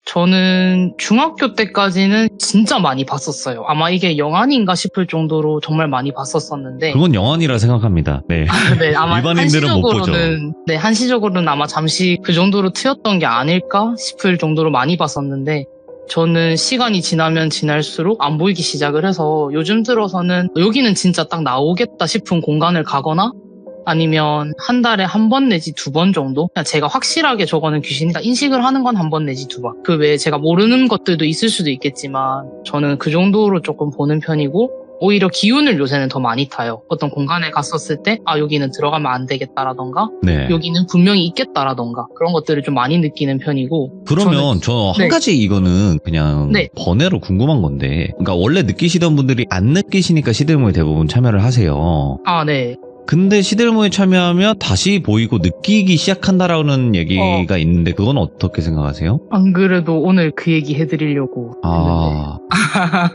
저는 중학교 때까지는 진짜 많이 봤었어요. 아마 이게 영안인가 싶을 정도로 정말 많이 봤었었는데. 그건 영안이라 생각합니다. 네. 네, 아마 일반인들은 못 보죠. 네, 한시적으로는 아마 잠시 그 정도로 트였던 게 아닐까 싶을 정도로 많이 봤었는데, 저는 시간이 지나면 지날수록 안 보이기 시작을 해서 요즘 들어서는 여기는 진짜 딱 나오겠다 싶은 공간을 가거나 아니면 한 달에 한 번 내지 두 번 정도? 그냥 제가 확실하게 저거는 귀신이다 인식을 하는 건 한 번 내지 두 번. 그 외에 제가 모르는 것들도 있을 수도 있겠지만 저는 그 정도로 조금 보는 편이고 오히려 기운을 요새는 더 많이 타요. 어떤 공간에 갔었을 때 여기는 들어가면 안 되겠다라던가 네. 여기는 분명히 있겠다라던가 그런 것들을 좀 많이 느끼는 편이고. 그러면 저 한 네. 가지 이거는 그냥 네. 번외로 궁금한 건데, 그러니까 원래 느끼시던 분들이 안 느끼시니까 시들모에 대부분 참여를 하세요. 네. 근데 시들모에 참여하면 다시 보이고 느끼기 시작한다라는 얘기가 있는데 그건 어떻게 생각하세요? 안 그래도 오늘 그 얘기 해드리려고 했는데.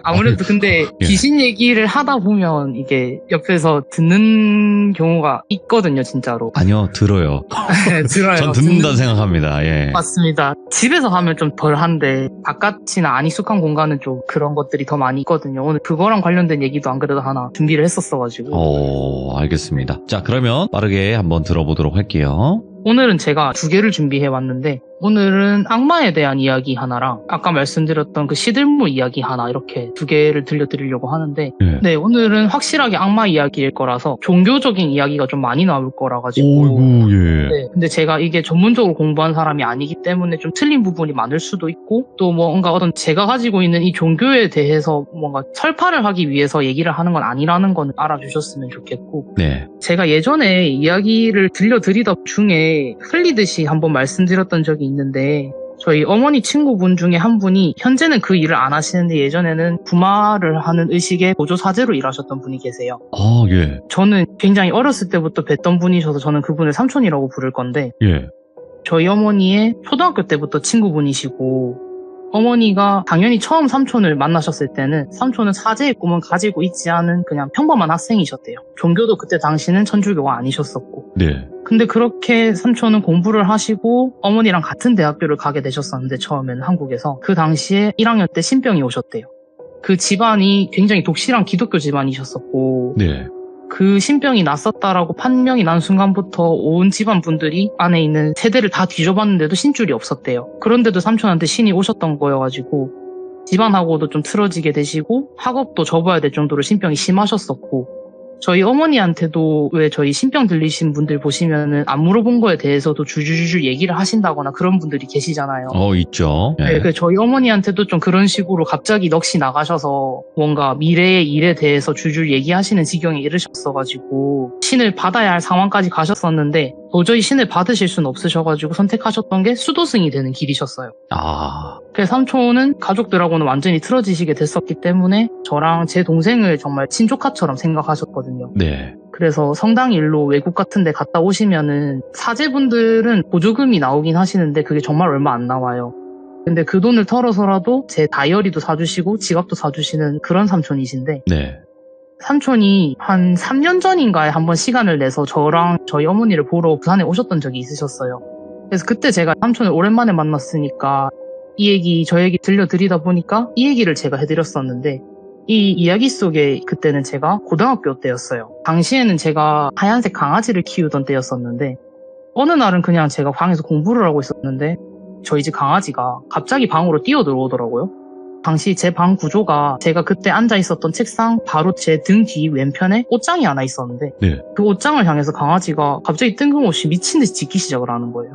아무래도 근데 예. 귀신 얘기를 하다 보면 이게 옆에서 듣는 경우가 있거든요, 진짜로. 아니요, 들어요. 들어요. 전 듣는다 생각합니다. 예. 맞습니다. 집에서 하면 좀 덜한데 바깥이나 안 익숙한 공간은 좀 그런 것들이 더 많이 있거든요. 오늘 그거랑 관련된 얘기도 안 그래도 하나 준비를 했었어가지고. 알겠습니다. 자, 그러면 빠르게 한번 들어보도록 할게요. 오늘은 제가 두 개를 준비해 왔는데 오늘은 악마에 대한 이야기 하나랑 아까 말씀드렸던 그 시들모 이야기 하나 이렇게 두 개를 들려드리려고 하는데 예. 네, 오늘은 확실하게 악마 이야기일 거라서 종교적인 이야기가 좀 많이 나올 거라 가지고. 오이구, 예. 네, 근데 제가 이게 전문적으로 공부한 사람이 아니기 때문에 좀 틀린 부분이 많을 수도 있고 또 뭔가 어떤 제가 가지고 있는 이 종교에 대해서 뭔가 설파를 하기 위해서 얘기를 하는 건 아니라는 건 알아주셨으면 좋겠고. 네. 제가 예전에 이야기를 들려드리던 중에 흘리듯이 한번 말씀드렸던 적이 있는데 저희 어머니 친구분 중에 한 분이 현재는 그 일을 안 하시는데 예전에는 부마를 하는 의식의 보조사제로 일하셨던 분이 계세요. 예. 저는 굉장히 어렸을 때부터 뵀던 분이셔서 저는 그분을 삼촌이라고 부를 건데 예. 저희 어머니의 초등학교 때부터 친구분이시고 어머니가 당연히 처음 삼촌을 만나셨을 때는 삼촌은 사제의 꿈은 가지고 있지 않은 그냥 평범한 학생이셨대요. 종교도 그때 당시는 천주교가 아니셨었고. 네. 근데 그렇게 삼촌은 공부를 하시고 어머니랑 같은 대학교를 가게 되셨었는데 처음에는 한국에서 그 당시에 1학년 때 신병이 오셨대요. 그 집안이 굉장히 독실한 기독교 집안이셨었고 네. 그 신병이 났었다라고 판명이 난 순간부터 온 집안 분들이 안에 있는 세대를 다 뒤져봤는데도 신줄이 없었대요. 그런데도 삼촌한테 신이 오셨던 거여가지고 집안하고도 좀 틀어지게 되시고 학업도 접어야 될 정도로 신병이 심하셨었고 저희 어머니한테도 왜 저희 신병 들리신 분들 보시면은 안 물어본 거에 대해서도 줄줄줄 얘기를 하신다거나 그런 분들이 계시잖아요. 있죠. 예. 네, 그래서 저희 어머니한테도 좀 그런 식으로 갑자기 넋이 나가셔서 뭔가 미래의 일에 대해서 줄줄 얘기하시는 지경에 이르셨어가지고 신을 받아야 할 상황까지 가셨었는데 도저히 신을 받으실 수는 없으셔가지고 선택하셨던 게 수도승이 되는 길이셨어요. 그래서 삼촌은 가족들하고는 완전히 틀어지시게 됐었기 때문에 저랑 제 동생을 정말 친조카처럼 생각하셨거든요. 네. 그래서 성당 일로 외국 같은 데 갔다 오시면은 사제분들은 보조금이 나오긴 하시는데 그게 정말 얼마 안 나와요. 근데 그 돈을 털어서라도 제 다이어리도 사주시고 지갑도 사주시는 그런 삼촌이신데 네. 삼촌이 한 3년 전인가에 한번 시간을 내서 저랑 저희 어머니를 보러 부산에 오셨던 적이 있으셨어요. 그래서 그때 제가 삼촌을 오랜만에 만났으니까 이 얘기 저 얘기 들려드리다 보니까 이 얘기를 제가 해드렸었는데 이 이야기 속에 그때는 제가 고등학교 때였어요. 당시에는 제가 하얀색 강아지를 키우던 때였었는데 어느 날은 그냥 제가 방에서 공부를 하고 있었는데 저희 집 강아지가 갑자기 방으로 뛰어들어오더라고요. 당시 제 방 구조가 제가 그때 앉아 있었던 책상 바로 제 등 뒤 왼편에 옷장이 하나 있었는데 네. 그 옷장을 향해서 강아지가 갑자기 뜬금없이 미친 듯이 짖기 시작을 하는 거예요.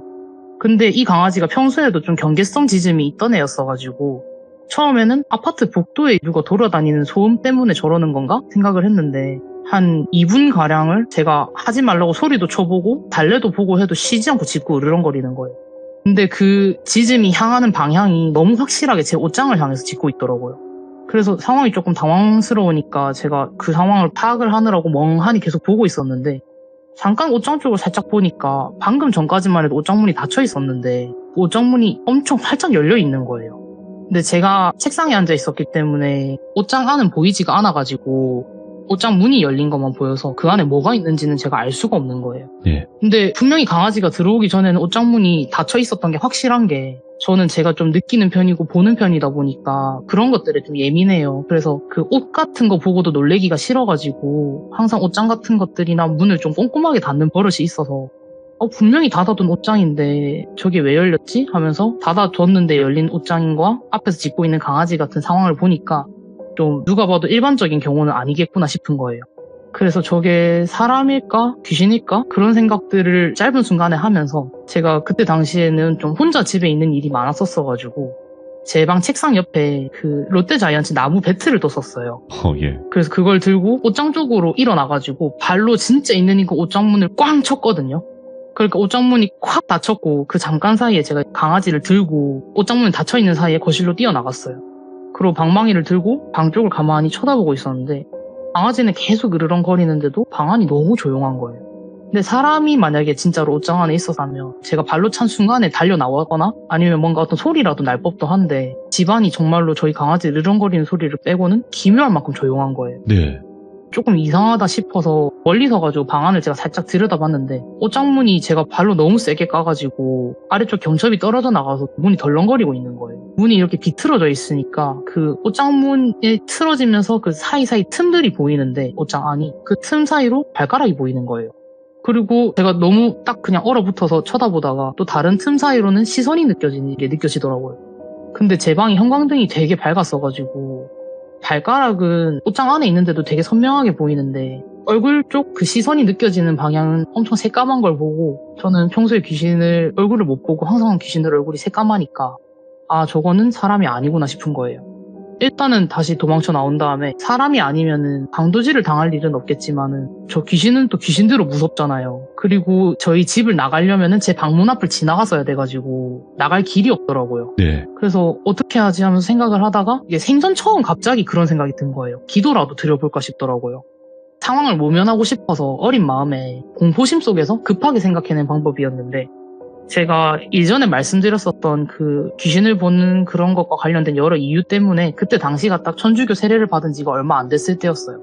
근데 이 강아지가 평소에도 좀 경계성 지짐이 있던 애였어가지고 처음에는 아파트 복도에 누가 돌아다니는 소음 때문에 저러는 건가 생각을 했는데 한 2분가량을 제가 하지 말라고 소리도 쳐보고 달래도 보고 해도 쉬지 않고 짖고 으르렁거리는 거예요. 근데 그 짖음이 향하는 방향이 너무 확실하게 제 옷장을 향해서 짖고 있더라고요. 그래서 상황이 조금 당황스러우니까 제가 그 상황을 파악을 하느라고 멍하니 계속 보고 있었는데 잠깐 옷장 쪽을 살짝 보니까 방금 전까지만 해도 옷장 문이 닫혀 있었는데 옷장 문이 엄청 활짝 열려 있는 거예요. 근데 제가 책상에 앉아 있었기 때문에 옷장 안은 보이지가 않아가지고 옷장 문이 열린 것만 보여서 그 안에 뭐가 있는지는 제가 알 수가 없는 거예요. 예. 근데 분명히 강아지가 들어오기 전에는 옷장 문이 닫혀 있었던 게 확실한 게 저는 제가 좀 느끼는 편이고 보는 편이다 보니까 그런 것들에 좀 예민해요. 그래서 그 옷 같은 거 보고도 놀래기가 싫어가지고 항상 옷장 같은 것들이나 문을 좀 꼼꼼하게 닫는 버릇이 있어서 분명히 닫아둔 옷장인데 저게 왜 열렸지? 하면서 닫아뒀는데 열린 옷장과 앞에서 짖고 있는 강아지 같은 상황을 보니까 좀 누가 봐도 일반적인 경우는 아니겠구나 싶은 거예요. 그래서 저게 사람일까? 귀신일까? 그런 생각들을 짧은 순간에 하면서 제가 그때 당시에는 좀 혼자 집에 있는 일이 많았었어가지고 제 방 책상 옆에 그 롯데자이언츠 나무 배트를 뒀었어요. 예. 그래서 그걸 들고 옷장 쪽으로 일어나가지고 발로 진짜 있는 그 옷장 문을 꽝 쳤거든요. 그러니까 옷장 문이 콱 닫혔고 그 잠깐 사이에 제가 강아지를 들고 옷장 문이 닫혀있는 사이에 거실로 뛰어나갔어요. 그리고 방망이를 들고 방 쪽을 가만히 쳐다보고 있었는데 강아지는 계속 으르렁거리는데도 방 안이 너무 조용한 거예요. 근데 사람이 만약에 진짜로 옷장 안에 있었다면 제가 발로 찬 순간에 달려 나오거나 아니면 뭔가 어떤 소리라도 날 법도 한데 집안이 정말로 저희 강아지 으르렁거리는 소리를 빼고는 기묘할 만큼 조용한 거예요. 네. 조금 이상하다 싶어서 멀리 서가지고 방 안을 제가 살짝 들여다봤는데 옷장문이 제가 발로 너무 세게 까가지고 아래쪽 경첩이 떨어져 나가서 문이 덜렁거리고 있는 거예요. 문이 이렇게 비틀어져 있으니까 그 옷장문에 틀어지면서 그 사이사이 틈들이 보이는데 옷장 안이 그 틈 사이로 발가락이 보이는 거예요. 그리고 제가 너무 딱 그냥 얼어붙어서 쳐다보다가 또 다른 틈 사이로는 시선이 느껴지는 게 느껴지더라고요. 근데 제 방이 형광등이 되게 밝았어가지고 발가락은 옷장 안에 있는데도 되게 선명하게 보이는데 얼굴 쪽 그 시선이 느껴지는 방향은 엄청 새까만 걸 보고 저는 평소에 귀신을 얼굴을 못 보고 항상 귀신들 얼굴이 새까마니까 아 저거는 사람이 아니구나 싶은 거예요. 일단은 다시 도망쳐 나온 다음에 사람이 아니면은 강도질을 당할 일은 없겠지만은 저 귀신은 또 귀신대로 무섭잖아요. 그리고 저희 집을 나가려면은 제 방문 앞을 지나갔어야 돼가지고 나갈 길이 없더라고요. 네. 그래서 어떻게 하지 하면서 생각을 하다가 이게 생전 처음 갑자기 그런 생각이 든 거예요. 기도라도 드려볼까 싶더라고요. 상황을 모면하고 싶어서 어린 마음에 공포심 속에서 급하게 생각해낸 방법이었는데 제가 이전에 말씀드렸었던 그 귀신을 보는 그런 것과 관련된 여러 이유 때문에 그때 당시가 딱 천주교 세례를 받은 지가 얼마 안 됐을 때였어요.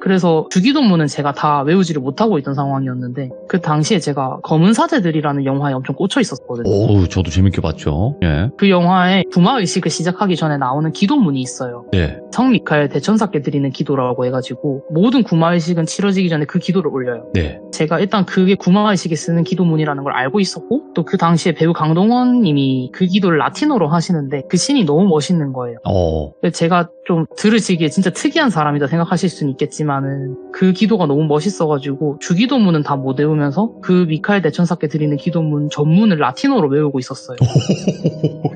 그래서 주기도문은 제가 다 외우지를 못하고 있던 상황이었는데 그 당시에 제가 검은 사제들이라는 영화에 엄청 꽂혀 있었거든요. 오, 저도 재밌게 봤죠. 예. 그 영화에 구마의식을 시작하기 전에 나오는 기도문이 있어요. 네. 성 미카엘 대천사께 드리는 기도라고 해가지고 모든 구마의식은 치러지기 전에 그 기도를 올려요. 네. 제가 일단 그게 구마의식에 쓰는 기도문이라는 걸 알고 있었고 또 그 당시에 배우 강동원 님이 그 기도를 라틴어로 하시는데 그 신이 너무 멋있는 거예요. 제가 좀 들으시기에 진짜 특이한 사람이다 생각하실 수는 있겠지만은 그 기도가 너무 멋있어가지고 주기도문은 다 못 외우면서 그 미카엘 대천사께 드리는 기도문 전문을 라틴어로 외우고 있었어요.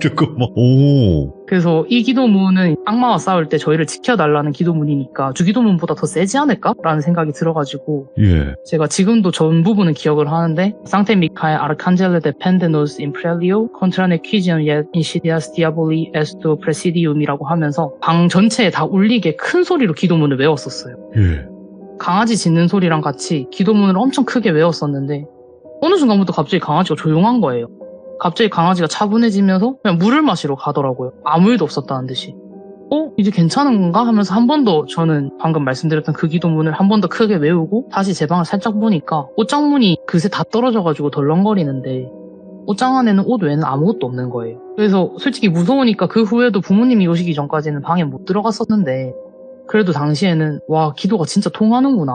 잠깐만. 오. 그래서 이 기도문은 악마와 싸울 때 저희를 지켜달라는 기도문이니까 주기도문보다 더 세지 않을까라는 생각이 들어가지고 예. 제가 지금도 전 부분은 기억을 하는데 상테 미카엘 아르칸젤레 데 펜데노스 임프렐리오 콘트라네 퀴지엄 예 인시디아스 디아볼리 에스토 프레시디움이라고 하면서 방 전체에 다 울리게 큰 소리로 기도문을 외웠었어요. 예. 강아지 짖는 소리랑 같이 기도문을 엄청 크게 외웠었는데 어느 순간부터 갑자기 강아지가 조용한 거예요. 갑자기 강아지가 차분해지면서 그냥 물을 마시러 가더라고요. 아무 일도 없었다는 듯이. 이제 괜찮은 건가 하면서 한 번 더 저는 방금 말씀드렸던 그 기도문을 한 번 더 크게 외우고 다시 제 방을 살짝 보니까 옷장문이 그새 다 떨어져가지고 덜렁거리는데 옷장 안에는 옷 외에는 아무것도 없는 거예요. 그래서 솔직히 무서우니까 그 후에도 부모님이 오시기 전까지는 방에 못 들어갔었는데 그래도 당시에는 와 기도가 진짜 통하는구나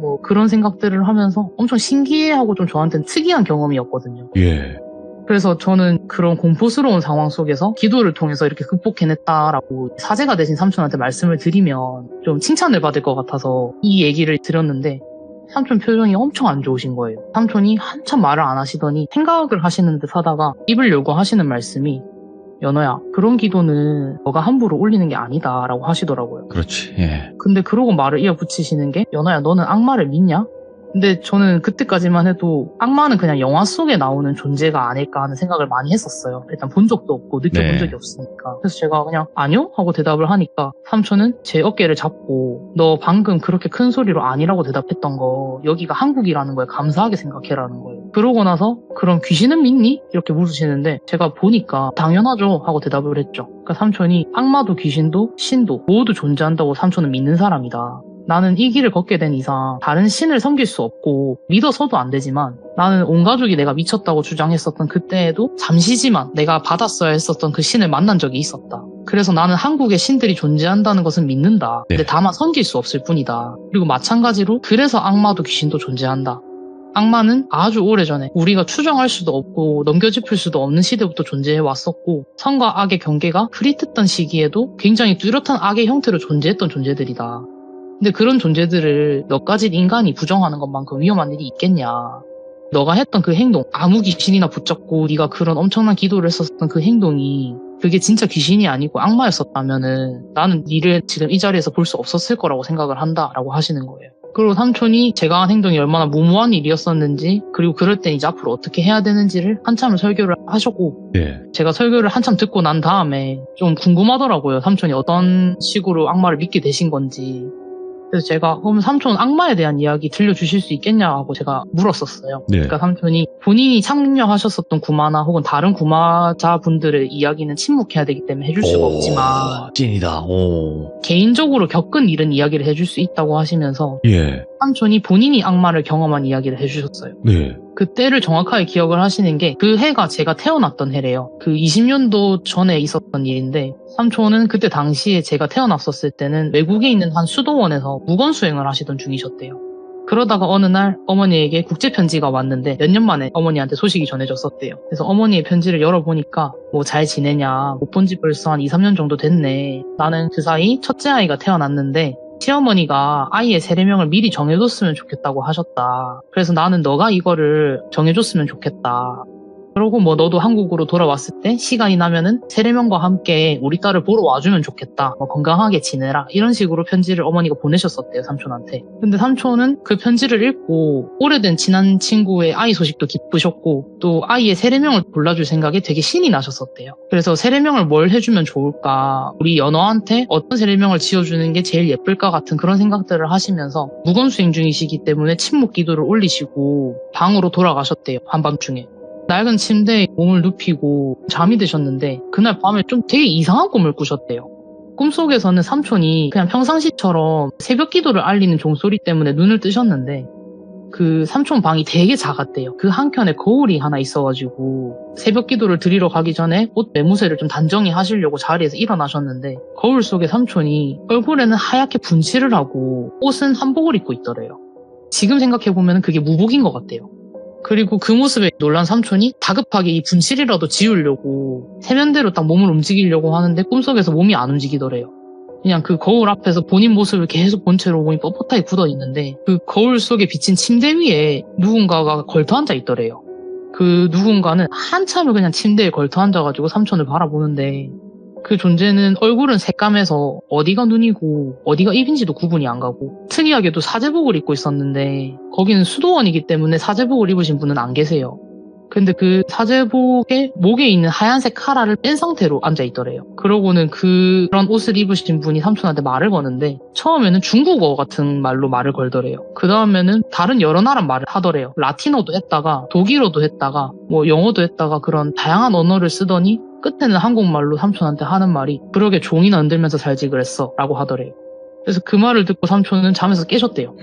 뭐 그런 생각들을 하면서 엄청 신기해하고 좀 저한테는 특이한 경험이었거든요. 예. 그래서 저는 그런 공포스러운 상황 속에서 기도를 통해서 이렇게 극복해냈다라고 사제가 되신 삼촌한테 말씀을 드리면 좀 칭찬을 받을 것 같아서 이 얘기를 드렸는데 삼촌 표정이 엄청 안 좋으신 거예요. 삼촌이 한참 말을 안 하시더니 생각을 하시는 듯 하다가 입을 열고 하시는 말씀이 연어야 그런 기도는 너가 함부로 올리는 게 아니다 라고 하시더라고요. 그렇지. 예. 근데 그러고 말을 이어붙이시는 게 연어야 너는 악마를 믿냐? 근데 저는 그때까지만 해도 악마는 그냥 영화 속에 나오는 존재가 아닐까 하는 생각을 많이 했었어요. 일단 본 적도 없고 느껴본 네. 적이 없으니까. 그래서 제가 그냥 아니요? 하고 대답을 하니까 삼촌은 제 어깨를 잡고 너 방금 그렇게 큰 소리로 아니라고 대답했던 거 여기가 한국이라는 거에 감사하게 생각해라는 거예요. 그러고 나서 그럼 귀신은 믿니? 이렇게 물으시는데 제가 보니까 당연하죠 하고 대답을 했죠. 그러니까 삼촌이 악마도 귀신도 신도 모두 존재한다고 삼촌은 믿는 사람이다. 나는 이 길을 걷게 된 이상 다른 신을 섬길 수 없고 믿어서도 안 되지만 나는 온 가족이 내가 미쳤다고 주장했었던 그때에도 잠시지만 내가 받았어야 했었던 그 신을 만난 적이 있었다. 그래서 나는 한국에 신들이 존재한다는 것은 믿는다. 근데 다만 섬길 수 없을 뿐이다. 그리고 마찬가지로 그래서 악마도 귀신도 존재한다. 악마는 아주 오래전에 우리가 추정할 수도 없고 넘겨짚을 수도 없는 시대부터 존재해 왔었고 선과 악의 경계가 흐릿했던 시기에도 굉장히 뚜렷한 악의 형태로 존재했던 존재들이다. 근데 그런 존재들을 너까지 인간이 부정하는 것만큼 위험한 일이 있겠냐. 너가 했던 그 행동, 아무 귀신이나 붙잡고 네가 그런 엄청난 기도를 했었던 그 행동이 그게 진짜 귀신이 아니고 악마였었다면은 나는 니를 지금 이 자리에서 볼 수 없었을 거라고 생각을 한다라고 하시는 거예요. 그리고 삼촌이 제가 한 행동이 얼마나 무모한 일이었었는지 그리고 그럴 땐 이제 앞으로 어떻게 해야 되는지를 한참을 설교를 하셨고 예. 제가 설교를 한참 듣고 난 다음에 좀 궁금하더라고요. 삼촌이 어떤 식으로 악마를 믿게 되신 건지. 그래서 제가 그럼 삼촌 악마에 대한 이야기 들려주실 수 있겠냐 하고 제가 물었었어요. 네. 그러니까 삼촌이 본인이 참여하셨었던 구마나 혹은 다른 구마자분들의 이야기는 침묵해야 되기 때문에 해줄 수가 없지만 찐이다. 오. 개인적으로 겪은 일은 이야기를 해줄 수 있다고 하시면서 예. 삼촌이 본인이 악마를 경험한 이야기를 해주셨어요. 네. 그때를 정확하게 기억을 하시는 게 그 해가 제가 태어났던 해래요. 그 20년도 전에 있었던 일인데 삼촌은 그때 당시에 제가 태어났었을 때는 외국에 있는 한 수도원에서 무건수행을 하시던 중이셨대요. 그러다가 어느 날 어머니에게 국제편지가 왔는데 몇 년 만에 어머니한테 소식이 전해졌었대요. 그래서 어머니의 편지를 열어보니까 뭐 잘 지내냐, 못 본 지 벌써 한 2, 3년 정도 됐네. 나는 그 사이 첫째 아이가 태어났는데 시어머니가 아이의 세례명을 미리 정해줬으면 좋겠다고 하셨다. 그래서 나는 너가 이거를 정해줬으면 좋겠다. 그러고 뭐 너도 한국으로 돌아왔을 때 시간이 나면은 세례명과 함께 우리 딸을 보러 와주면 좋겠다. 뭐 건강하게 지내라. 이런 식으로 편지를 어머니가 보내셨었대요, 삼촌한테. 근데 삼촌은 그 편지를 읽고 오래된 친한 친구의 아이 소식도 기쁘셨고 또 아이의 세례명을 골라줄 생각에 되게 신이 나셨었대요. 그래서 세례명을 뭘 해주면 좋을까? 우리 연어한테 어떤 세례명을 지어주는 게 제일 예쁠까 같은 그런 생각들을 하시면서 무건수행 중이시기 때문에 침묵 기도를 올리시고 방으로 돌아가셨대요, 한밤중에. 낡은 침대에 몸을 눕히고 잠이 드셨는데 그날 밤에 좀 되게 이상한 꿈을 꾸셨대요. 꿈속에서는 삼촌이 그냥 평상시처럼 새벽 기도를 알리는 종소리 때문에 눈을 뜨셨는데 그 삼촌 방이 되게 작았대요. 그 한켠에 거울이 하나 있어가지고 새벽 기도를 드리러 가기 전에 옷 매무새를 좀 단정히 하시려고 자리에서 일어나셨는데 거울 속에 삼촌이 얼굴에는 하얗게 분칠을 하고 옷은 한복을 입고 있더래요. 지금 생각해보면 그게 무복인 것 같대요. 그리고 그 모습에 놀란 삼촌이 다급하게 이 분칠이라도 지우려고 세면대로 딱 몸을 움직이려고 하는데 꿈속에서 몸이 안 움직이더래요. 그냥 그 거울 앞에서 본인 모습을 계속 본 채로 몸이 뻣뻣하게 굳어 있는데 그 거울 속에 비친 침대 위에 누군가가 걸터 앉아 있더래요. 그 누군가는 한참을 그냥 침대에 걸터 앉아가지고 삼촌을 바라보는데 그 존재는 얼굴은 새까매서 어디가 눈이고 어디가 입인지도 구분이 안 가고 특이하게도 사제복을 입고 있었는데 거기는 수도원이기 때문에 사제복을 입으신 분은 안 계세요. 근데 그 사제복의 목에 있는 하얀색 카라를 뺀 상태로 앉아있더래요. 그러고는 그런 옷을 입으신 분이 삼촌한테 말을 거는데 처음에는 중국어 같은 말로 말을 걸더래요. 그 다음에는 다른 여러 나라 말을 하더래요. 라틴어도 했다가 독일어도 했다가 뭐 영어도 했다가 그런 다양한 언어를 쓰더니 끝에는 한국말로 삼촌한테 하는 말이 그러게 종이나 흔들면서 살지 그랬어 라고 하더래요. 그래서 그 말을 듣고 삼촌은 잠에서 깨셨대요.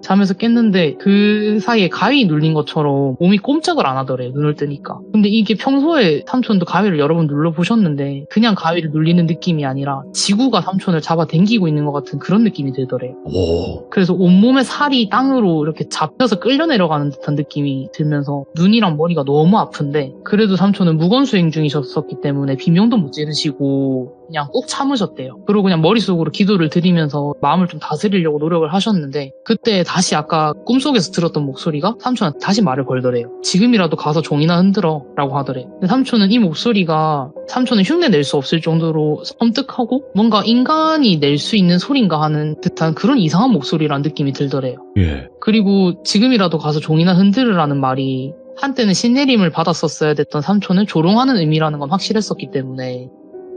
잠에서 깼는데 그 사이에 가위 눌린 것처럼 몸이 꼼짝을 안 하더래요. 눈을 뜨니까. 근데 이게 평소에 삼촌도 가위를 여러 번 눌러보셨는데 그냥 가위를 눌리는 느낌이 아니라 지구가 삼촌을 잡아 당기고 있는 것 같은 그런 느낌이 들더래요. 오. 그래서 온몸의 살이 땅으로 이렇게 잡혀서 끌려 내려가는 듯한 느낌이 들면서 눈이랑 머리가 너무 아픈데 그래도 삼촌은 무건수행 중이셨었기 때문에 비명도 못 지르시고 그냥 꾹 참으셨대요. 그리고 그냥 머릿속으로 기도를 드리면서 마음을 좀 다스리려고 노력을 하셨는데 그때 다시 아까 꿈속에서 들었던 목소리가 삼촌한테 다시 말을 걸더래요. 지금이라도 가서 종이나 흔들어 라고 하더래요. 근데 삼촌은 이 목소리가 삼촌은 흉내 낼 수 없을 정도로 섬뜩하고 뭔가 인간이 낼 수 있는 소린가 하는 듯한 그런 이상한 목소리라는 느낌이 들더래요. 예. 그리고 지금이라도 가서 종이나 흔들으라는 말이 한때는 신내림을 받았었어야 됐던 삼촌을 조롱하는 의미라는 건 확실했었기 때문에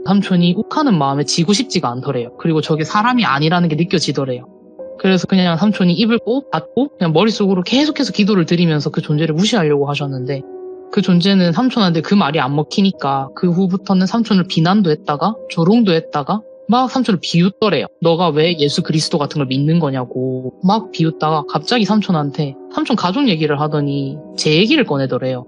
삼촌이 욱하는 마음에 지고 싶지가 않더래요. 그리고 저게 사람이 아니라는 게 느껴지더래요. 그래서 그냥 삼촌이 입을 꼭 닫고 그냥 머릿속으로 계속해서 기도를 드리면서 그 존재를 무시하려고 하셨는데 그 존재는 삼촌한테 그 말이 안 먹히니까 그 후부터는 삼촌을 비난도 했다가 조롱도 했다가 막 삼촌을 비웃더래요. 너가 왜 예수 그리스도 같은 걸 믿는 거냐고 막 비웃다가 갑자기 삼촌한테 삼촌 가족 얘기를 하더니 제 얘기를 꺼내더래요.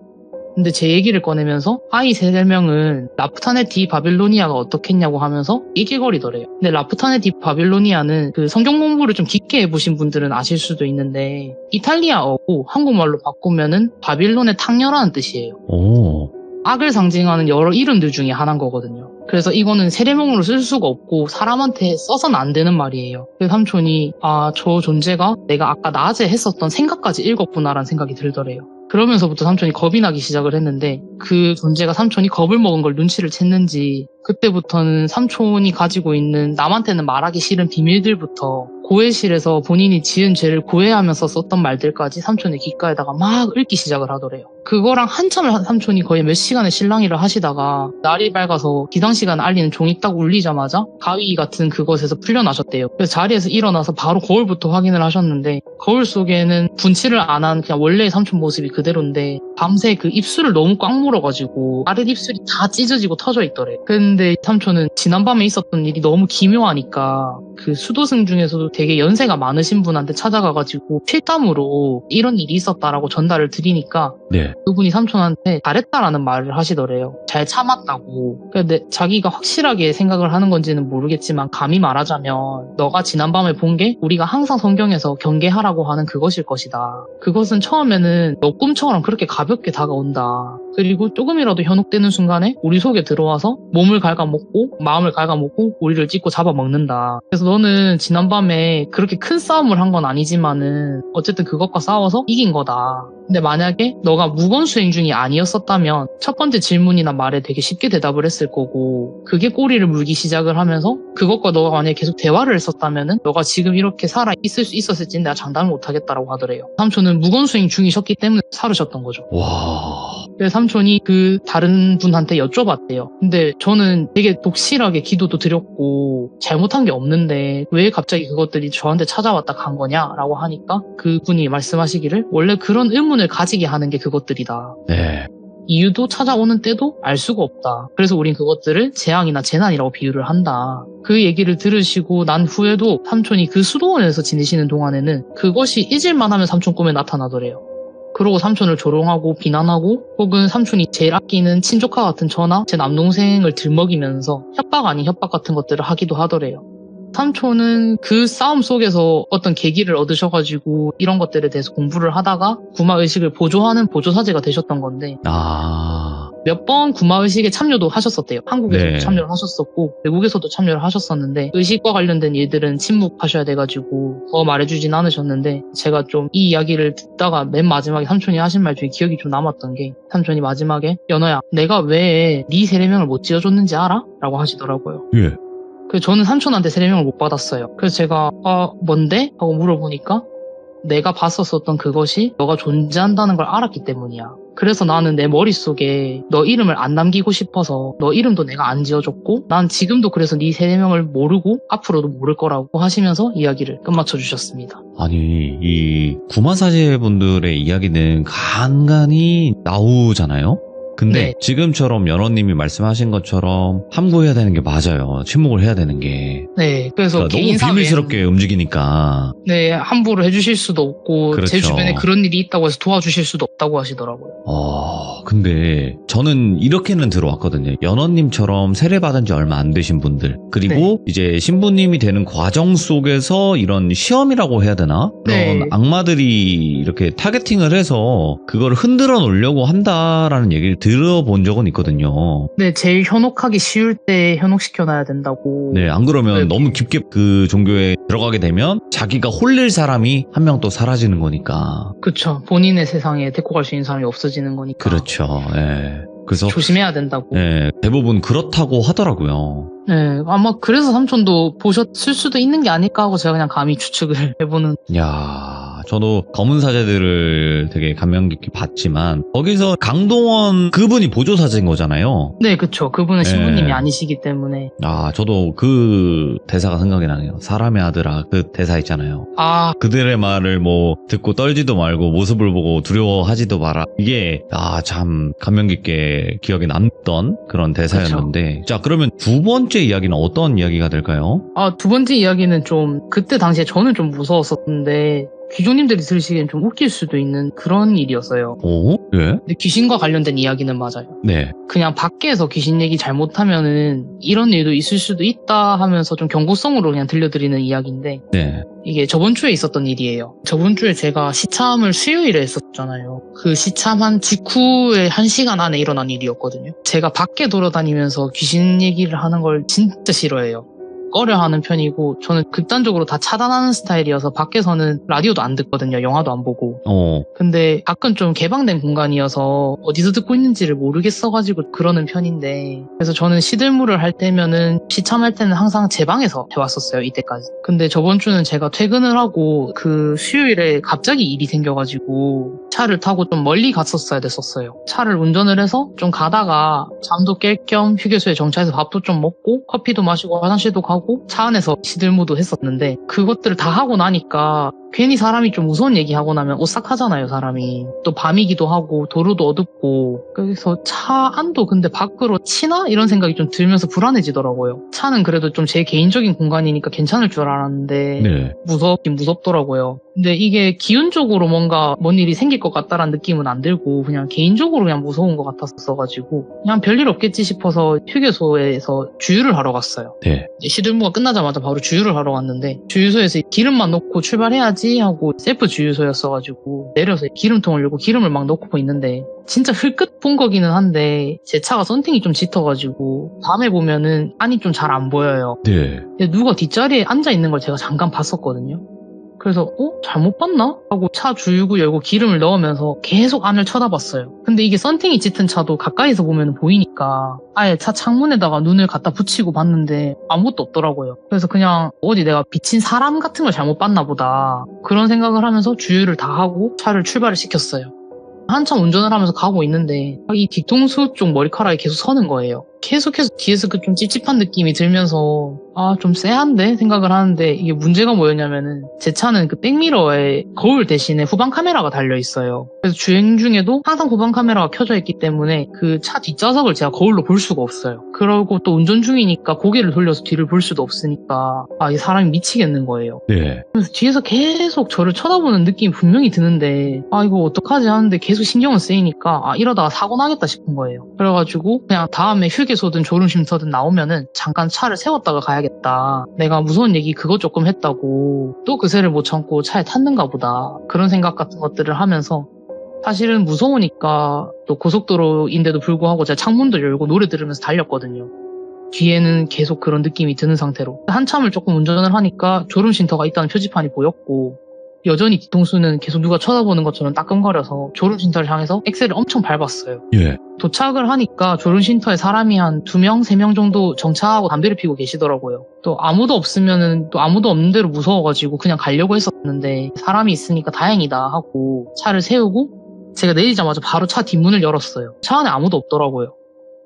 근데 제 얘기를 꺼내면서 아이 3명은 라프타네 디 바빌로니아가 어떻겠냐고 하면서 얘기거리더래요. 근데 라프타네 디 바빌로니아는 그 성경 공부를 좀 깊게 해보신 분들은 아실 수도 있는데 이탈리아어고 한국말로 바꾸면은 바빌론의 탕녀라는 뜻이에요. 오. 악을 상징하는 여러 이름들 중에 하나인 거거든요. 그래서 이거는 세례명으로 쓸 수가 없고 사람한테 써서는 안 되는 말이에요. 그래서 삼촌이 저 존재가 내가 아까 낮에 했었던 생각까지 읽었구나라는 생각이 들더래요. 그러면서부터 삼촌이 겁이 나기 시작을 했는데 그 존재가 삼촌이 겁을 먹은 걸 눈치를 챘는지 그때부터는 삼촌이 가지고 있는 남한테는 말하기 싫은 비밀들부터 고해실에서 본인이 지은 죄를 고해하면서 썼던 말들까지 삼촌의 귓가에다가 막 읊기 시작을 하더래요. 그거랑 한참을 삼촌이 거의 몇 시간을 실랑이를 하시다가 날이 밝아서 기상시간 알리는 종이 딱 울리자마자 가위 같은 그것에서 풀려나셨대요. 그래서 자리에서 일어나서 바로 거울부터 확인을 하셨는데 거울 속에는 분칠을 안 한 그냥 원래의 삼촌 모습이 그대로인데 밤새 그 입술을 너무 꽉 물어가지고 아랫입술이 다 찢어지고 터져 있더래. 근데 삼촌은 지난밤에 있었던 일이 너무 기묘하니까 그 수도승 중에서도 되게 연세가 많으신 분한테 찾아가가지고 필담으로 이런 일이 있었다라고 전달을 드리니까 네. 그분이 삼촌한테 잘했다라는 말을 하시더래요. 잘 참았다고. 근데 자기가 확실하게 생각을 하는 건지는 모르겠지만 감히 말하자면 너가 지난밤에 본 게 우리가 항상 성경에서 경계하라고 하는 그것일 것이다. 그것은 처음에는 너 꿈처럼 그렇게 가볍게 다가온다. 그리고 조금이라도 현혹되는 순간에 우리 속에 들어와서 몸을 갉아먹고 마음을 갉아먹고 우리를 찢고 잡아먹는다. 그래서 너는 지난밤에 그렇게 큰 싸움을 한 건 아니지만은 어쨌든 그것과 싸워서 이긴 거다. 근데 만약에 너가 무건수행 중이 아니었었다면 첫 번째 질문이나 말에 되게 쉽게 대답을 했을 거고 그게 꼬리를 물기 시작을 하면서 그것과 너가 만약에 계속 대화를 했었다면은 너가 지금 이렇게 살아 있을 수 있었을지는 내가 장담을 못하겠다라고 하더래요. 삼촌은 무건수행 중이셨기 때문에 살으셨던 거죠. 와. 그래서 삼촌이 그 다른 분한테 여쭤봤대요. 근데 저는 되게 독실하게 기도도 드렸고 잘못한 게 없는데 왜 갑자기 그것들이 저한테 찾아왔다 간 거냐라고 하니까 그분이 말씀하시기를 원래 그런 의문을 가지게 하는 게 그것들이다. 네. 이유도 찾아오는 때도 알 수가 없다. 그래서 우린 그것들을 재앙이나 재난이라고 비유를 한다. 그 얘기를 들으시고 난 후에도 삼촌이 그 수도원에서 지내시는 동안에는 그것이 잊을만 하면 삼촌 꿈에 나타나더래요. 그러고 삼촌을 조롱하고 비난하고 혹은 삼촌이 제일 아끼는 친조카 같은 저나 제 남동생을 들먹이면서 협박 아닌 협박 같은 것들을 하기도 하더래요. 삼촌은 그 싸움 속에서 어떤 계기를 얻으셔가지고 이런 것들에 대해서 공부를 하다가 구마의식을 보조하는 보조사제가 되셨던 건데 몇 번 구마의식에 참여도 하셨었대요. 한국에서도 네. 참여를 하셨었고 외국에서도 참여를 하셨었는데 의식과 관련된 일들은 침묵하셔야 돼가지고 더 말해주진 않으셨는데 제가 좀 이 이야기를 듣다가 맨 마지막에 삼촌이 하신 말 중에 기억이 좀 남았던 게 삼촌이 마지막에 연어야 내가 왜 네 세례명을 못 지어줬는지 알아? 라고 하시더라고요. 예. 그래서 저는 삼촌한테 세례명을 못 받았어요. 그래서 제가 뭔데? 하고 물어보니까 내가 봤었었던 그것이 너가 존재한다는 걸 알았기 때문이야. 그래서 나는 내 머릿속에 너 이름을 안 남기고 싶어서 너 이름도 내가 안 지어줬고 난 지금도 그래서 네 세 명을 모르고 앞으로도 모를 거라고 하시면서 이야기를 끝마쳐 주셨습니다. 아니, 이 구마사제분들의 이야기는 간간히 나오잖아요? 근데 네. 지금처럼 연어님이 말씀하신 것처럼 함구해야 되는 게 맞아요. 침묵을 해야 되는 게. 네, 그래서 그러니까 너무 개인사회는 비밀스럽게 움직이니까. 네, 함부로 해주실 수도 없고 그렇죠. 제 주변에 그런 일이 있다고 해서 도와주실 수도 없다고 하시더라고요. 근데 저는 이렇게는 들어왔거든요. 연어님처럼 세례받은 지 얼마 안 되신 분들, 그리고 네. 이제 신부님이 되는 과정 속에서 이런 시험이라고 해야 되나? 그런 네. 악마들이 이렇게 타겟팅을 해서 그걸 흔들어 놓으려고 한다라는 얘기를 들어본 적은 있거든요. 네, 제일 현혹하기 쉬울 때 현혹시켜놔야 된다고. 네, 안 그러면 네. 너무 깊게 그 종교에 들어가게 되면 자기가 홀릴 사람이 한 명 또 사라지는 거니까. 그쵸. 본인의 세상에 데리고 갈 수 있는 사람이 없어지는 거니까. 그렇죠. 예. 그래서 조심해야 된다고. 예, 대부분 그렇다고 하더라고요. 네, 아마 그래서 삼촌도 보셨을 수도 있는 게 아닐까 하고 제가 그냥 감히 추측을 해보는. 야, 저도 검은 사제들을 되게 감명 깊게 봤지만 거기서 강동원 그분이 보조 사제인 거잖아요. 네, 그쵸. 그분은 신부님이 네. 아니시기 때문에. 아, 저도 그 대사가 생각이 나네요. 사람의 아들아, 그 대사 있잖아요. 아, 그들의 말을 뭐 듣고 떨지도 말고 모습을 보고 두려워하지도 마라. 이게 참 감명 깊게 기억에 남던 그런 대사였는데. 자, 그러면 두 번째 이야기는 어떤 이야기가 될까요? 두 번째 이야기는 좀 그때 당시에 저는 좀 무서웠었는데 귀조님들이 들으시기엔 좀 웃길 수도 있는 그런 일이었어요. 오? 예? 근데 귀신과 관련된 이야기는 맞아요. 네. 그냥 밖에서 귀신 얘기 잘못하면은 이런 일도 있을 수도 있다 하면서 좀 경고성으로 그냥 들려드리는 이야기인데 네. 이게 저번 주에 있었던 일이에요. 저번 주에 제가 시참을 수요일에 했었잖아요. 그 시참한 직후에 1시간 안에 일어난 일이었거든요. 제가 밖에 돌아다니면서 귀신 얘기를 하는 걸 진짜 싫어해요. 꺼려하는 편이고 저는 극단적으로 다 차단하는 스타일이어서 밖에서는 라디오도 안 듣거든요. 영화도 안 보고. 근데 가끔 좀 개방된 공간이어서 어디서 듣고 있는지를 모르겠어가지고 그러는 편인데 그래서 저는 시들물을 할 때면은 시참할 때는 항상 제 방에서 해왔었어요. 이때까지. 근데 저번 주는 제가 퇴근을 하고 그 수요일에 갑자기 일이 생겨가지고 차를 타고 좀 멀리 갔었어야 됐었어요. 차를 운전을 해서 좀 가다가 잠도 깰 겸 휴게소에 정차해서 밥도 좀 먹고 커피도 마시고 화장실도 가고 차 안에서 시들무도 했었는데 그것들을 다 하고 나니까 괜히 사람이 좀 무서운 얘기하고 나면 오싹하잖아요, 사람이. 또 밤이기도 하고 도로도 어둡고 그래서 차 안도 근데 밖으로 치나? 이런 생각이 좀 들면서 불안해지더라고요. 차는 그래도 좀 제 개인적인 공간이니까 괜찮을 줄 알았는데 네. 무섭긴 무섭더라고요. 근데 이게 기운적으로 뭔가 뭔 일이 생길 것 같다라는 느낌은 안 들고 그냥 개인적으로 그냥 무서운 것 같았어가지고 그냥 별일 없겠지 싶어서 휴게소에서 주유를 하러 갔어요. 네. 시들무가 끝나자마자 바로 주유를 하러 갔는데 주유소에서 기름만 넣고 출발해야지 하고 셀프 주유소였어가지고 내려서 기름통을 열고 기름을 막 넣고 있는데 진짜 흘끗 본 거기는 한데 제 차가 썬팅이 좀 짙어가지고 밤에 보면은 안이 좀 잘 안 보여요. 네. 근데 누가 뒷자리에 앉아있는 걸 제가 잠깐 봤었거든요. 그래서 잘못 봤나? 하고 차 주유구 열고 기름을 넣으면서 계속 안을 쳐다봤어요. 근데 이게 썬팅이 짙은 차도 가까이서 보면 보이니까 아예 차 창문에다가 눈을 갖다 붙이고 봤는데 아무것도 없더라고요. 그래서 그냥 어디 내가 비친 사람 같은 걸 잘못 봤나 보다 그런 생각을 하면서 주유를 다 하고 차를 출발을 시켰어요. 한참 운전을 하면서 가고 있는데 이 뒤통수 쪽 머리카락이 계속 서는 거예요. 계속해서 뒤에서 그 좀 찝찝한 느낌이 들면서 좀 쎄한데 생각을 하는데 이게 문제가 뭐였냐면은 제 차는 그 백미러에 거울 대신에 후방 카메라가 달려 있어요. 그래서 주행 중에도 항상 후방 카메라가 켜져 있기 때문에 그 차 뒷좌석을 제가 거울로 볼 수가 없어요. 그러고 또 운전 중이니까 고개를 돌려서 뒤를 볼 수도 없으니까 이 사람이 미치겠는 거예요. 네. 그래서 뒤에서 계속 저를 쳐다보는 느낌이 분명히 드는데 이거 어떡하지 하는데 계속 신경을 쓰이니까 이러다가 사고 나겠다 싶은 거예요. 그래가지고 그냥 다음에 휴게소든 졸음쉼터든 나오면은 잠깐 차를 세웠다가 가야겠다. 내가 무서운 얘기 그거 조금 했다고 또 그새를 못 참고 차에 탔는가 보다. 그런 생각 같은 것들을 하면서 사실은 무서우니까 또 고속도로인데도 불구하고 제가 창문도 열고 노래 들으면서 달렸거든요. 뒤에는 계속 그런 느낌이 드는 상태로 한참을 조금 운전을 하니까 졸음쉼터가 있다는 표지판이 보였고 여전히 뒤통수는 계속 누가 쳐다보는 것처럼 따끔거려서 졸음쉼터를 향해서 엑셀을 엄청 밟았어요. 예. 도착을 하니까 졸음쉼터에 사람이 한 2명, 3명 정도 정차하고 담배를 피우고 계시더라고요. 또 아무도 없으면은 또 아무도 없는 대로 무서워가지고 그냥 가려고 했었는데 사람이 있으니까 다행이다 하고 차를 세우고 제가 내리자마자 바로 차 뒷문을 열었어요. 차 안에 아무도 없더라고요.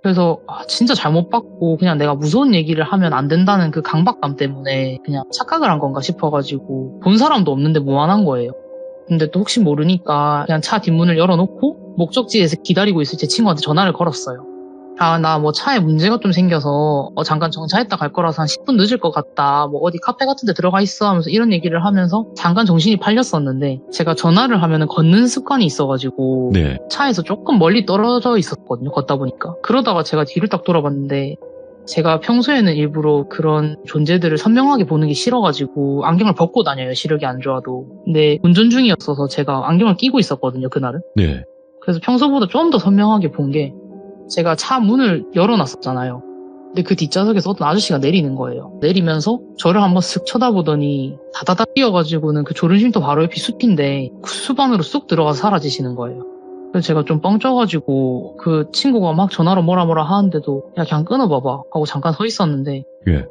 그래서 진짜 잘못 봤고 그냥 내가 무서운 얘기를 하면 안 된다는 그 강박감 때문에 그냥 착각을 한 건가 싶어가지고 본 사람도 없는데 무안한 거예요. 근데 또 혹시 모르니까 그냥 차 뒷문을 열어놓고 목적지에서 기다리고 있을 제 친구한테 전화를 걸었어요. 나 뭐 차에 문제가 좀 생겨서 잠깐 정차했다 갈 거라서 한 10분 늦을 것 같다. 뭐 어디 카페 같은 데 들어가 있어 하면서 이런 얘기를 하면서 잠깐 정신이 팔렸었는데 제가 전화를 하면은 걷는 습관이 있어가지고 네. 차에서 조금 멀리 떨어져 있었거든요. 걷다 보니까. 그러다가 제가 뒤를 딱 돌아봤는데 제가 평소에는 일부러 그런 존재들을 선명하게 보는 게 싫어가지고 안경을 벗고 다녀요. 시력이 안 좋아도. 근데 운전 중이었어서 제가 안경을 끼고 있었거든요. 그날은. 네. 그래서 평소보다 좀 더 선명하게 본 게 제가 차 문을 열어놨었잖아요. 근데 그 뒷좌석에서 어떤 아저씨가 내리는 거예요. 내리면서 저를 한번 쓱 쳐다보더니 다다닥 뛰어가지고는 그 졸음쉼터 바로 옆이 숲인데 그 숲 안으로 쑥 들어가서 사라지시는 거예요. 그래서 제가 좀 뻥쪄가지고 그 친구가 막 전화로 뭐라 하는데도 야 그냥 끊어봐봐 하고 잠깐 서 있었는데 예.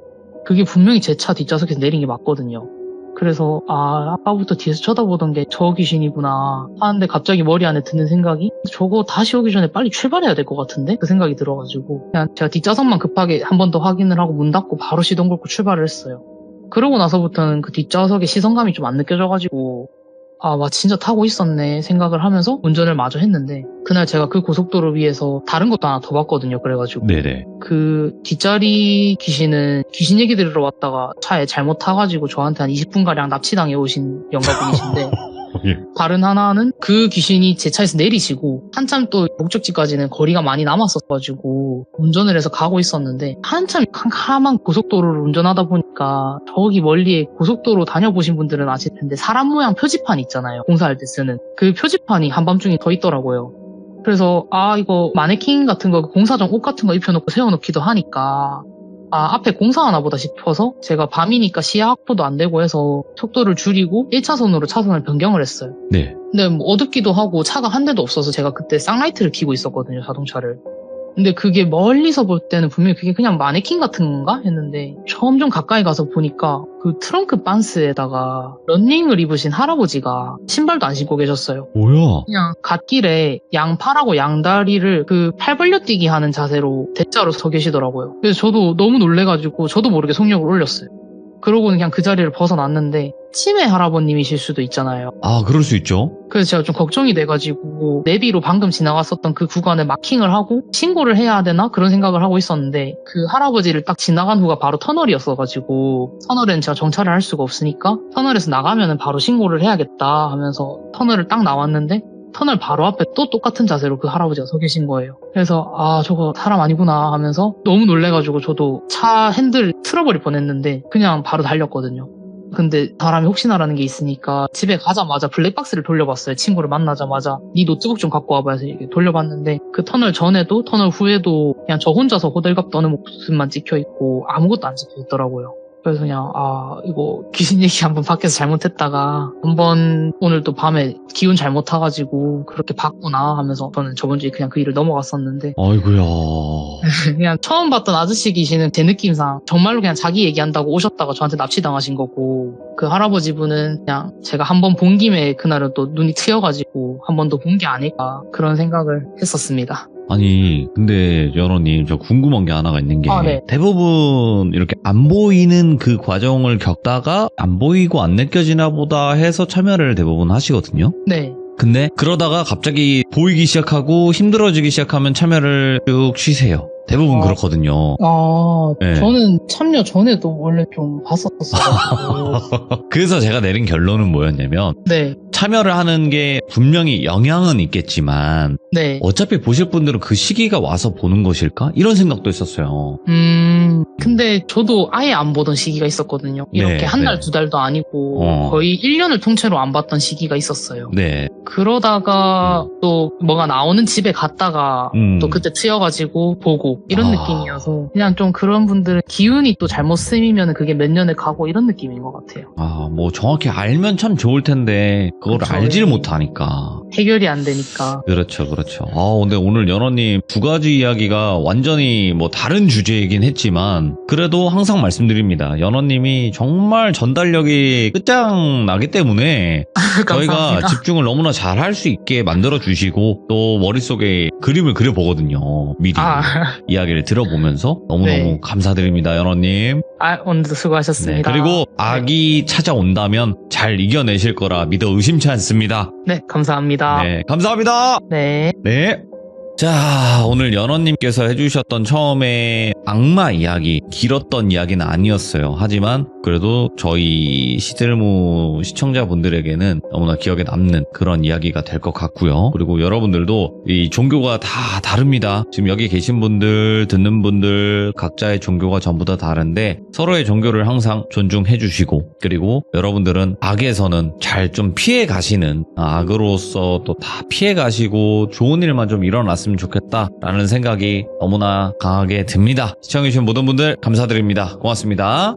그게 분명히 제 차 뒷좌석에서 내린 게 맞거든요. 그래서 아까부터 뒤에서 쳐다보던 게 저 귀신이구나 하는데 갑자기 머리 안에 드는 생각이 저거 다시 오기 전에 빨리 출발해야 될 것 같은데? 그 생각이 들어가지고 그냥 제가 뒷좌석만 급하게 한 번 더 확인을 하고 문 닫고 바로 시동 걸고 출발을 했어요. 그러고 나서부터는 그 뒷좌석에 시선감이 좀 안 느껴져가지고 진짜 타고 있었네 생각을 하면서 운전을 마저 했는데 그날 제가 그 고속도로 위에서 다른 것도 하나 더 봤거든요. 그래가지고 네네. 그 뒷자리 귀신은 귀신 얘기 들으러 왔다가 차에 잘못 타가지고 저한테 한 20분가량 납치당해 오신 영가분이신데 예. 다른 하나는 그 귀신이 제 차에서 내리시고 한참 또 목적지까지는 거리가 많이 남았었가지고 운전을 해서 가고 있었는데 한참 캄캄한 고속도로를 운전하다 보니까 저기 멀리에 고속도로 다녀보신 분들은 아실 텐데 사람 모양 표지판 있잖아요. 공사할 때 쓰는 그 표지판이 한밤중에 더 있더라고요. 그래서 이거 마네킹 같은 거 공사장 옷 같은 거 입혀놓고 세워놓기도 하니까 앞에 공사하나 보다 싶어서 제가 밤이니까 시야 확보도 안 되고 해서 속도를 줄이고 1차선으로 차선을 변경을 했어요. 네. 근데 뭐 어둡기도 하고 차가 한 대도 없어서 제가 그때 쌍라이트를 켜고 있었거든요. 자동차를. 근데 그게 멀리서 볼 때는 분명히 그게 그냥 마네킹 같은 건가 했는데 점점 가까이 가서 보니까 그 트렁크 반스에다가 러닝을 입으신 할아버지가 신발도 안 신고 계셨어요. 뭐야? 그냥 갓길에 양팔하고 양다리를 그 팔 벌려 뛰기 하는 자세로 대자로 서 계시더라고요. 그래서 저도 너무 놀래가지고 저도 모르게 속력을 올렸어요. 그러고는 그냥 그 자리를 벗어났는데 치매 할아버님이실 수도 있잖아요. 그럴 수 있죠. 그래서 제가 좀 걱정이 돼가지고 내비로 방금 지나갔었던 그 구간을 마킹을 하고 신고를 해야 되나 그런 생각을 하고 있었는데 그 할아버지를 딱 지나간 후가 바로 터널이었어가지고 터널에는 제가 정차를 할 수가 없으니까 터널에서 나가면은 바로 신고를 해야겠다 하면서 터널을 딱 나왔는데 터널 바로 앞에 또 똑같은 자세로 그 할아버지가 서 계신 거예요. 그래서 저거 사람 아니구나 하면서 너무 놀래가지고 저도 차 핸들 틀어버릴 뻔했는데 그냥 바로 달렸거든요. 근데 사람이 혹시나라는 게 있으니까 집에 가자마자 블랙박스를 돌려봤어요. 친구를 만나자마자 네 노트북 좀 갖고 와봐 해서 이렇게 돌려봤는데 그 터널 전에도 터널 후에도 그냥 저 혼자서 호들갑 떠는 모습만 찍혀있고 아무것도 안 찍혀있더라고요. 그래서 그냥 이거 귀신 얘기 한번 밖에서 잘못했다가 한번 오늘 또 밤에 기운 잘못 타가지고 그렇게 봤구나 하면서 저는 저번 주에 그냥 그 일을 넘어갔었는데 아이고야. 그냥 처음 봤던 아저씨 귀신은 제 느낌상 정말로 그냥 자기 얘기한다고 오셨다가 저한테 납치당하신 거고 그 할아버지 분은 그냥 제가 한번 본 김에 그날은 또 눈이 트여가지고 한 번 더 본 게 아닐까 그런 생각을 했었습니다. 아니 근데 연호님 저 궁금한 게 하나가 있는 게 네. 대부분 이렇게 안 보이는 그 과정을 겪다가 안 보이고 안 느껴지나 보다 해서 참여를 대부분 하시거든요. 네. 근데 그러다가 갑자기 보이기 시작하고 힘들어지기 시작하면 참여를 쭉 쉬세요. 대부분 그렇거든요. 네. 저는 참여 전에도 원래 좀 봤었어요. 그래서 제가 내린 결론은 뭐였냐면 네. 참여를 하는 게 분명히 영향은 있겠지만 네. 어차피 보실 분들은 그 시기가 와서 보는 것일까? 이런 생각도 했었어요. 근데 저도 아예 안 보던 시기가 있었거든요. 이렇게 네, 한 달, 네. 두 달도 아니고 거의 1년을 통째로 안 봤던 시기가 있었어요. 네. 그러다가 또 뭐가 나오는 집에 갔다가 또 그때 트여가지고 보고 이런 느낌이어서 그냥 좀 그런 분들은 기운이 또 잘못 쓰이면 그게 몇 년을 가고 이런 느낌인 것 같아요. 뭐 정확히 알면 참 좋을 텐데 그걸 그쵸. 알지를 못하니까. 해결이 안 되니까. 그렇죠. 근데 오늘 연어님 두 가지 이야기가 완전히 뭐 다른 주제이긴 했지만 그래도 항상 말씀드립니다. 연어님이 정말 전달력이 끝장나기 때문에 저희가 감사합니다. 집중을 너무나 잘 할 수 있게 만들어 주시고 또 머릿속에 그림을 그려보거든요. 미리 이야기를 들어보면서 너무너무 네. 감사드립니다. 연어님. 오늘도 수고하셨습니다. 그리고 악이 찾아온다면 잘 이겨내실 거라 믿어 의심치 않습니다. 네, 감사합니다. 네, 감사합니다. 네. 네. 자, 오늘 연어님께서 해주셨던 처음에 악마 이야기, 길었던 이야기는 아니었어요. 하지만 그래도 저희 시들무 시청자분들에게는 너무나 기억에 남는 그런 이야기가 될 것 같고요. 그리고 여러분들도 이 종교가 다 다릅니다. 지금 여기 계신 분들, 듣는 분들 각자의 종교가 전부 다 다른데 서로의 종교를 항상 존중해 주시고 그리고 여러분들은 악에서는 잘 좀 피해 가시는 악으로서 또 다 피해 가시고 좋은 일만 좀 일어났으면 좋겠다라는 생각이 너무나 강하게 듭니다. 시청해주신 모든 분들 감사드립니다. 고맙습니다.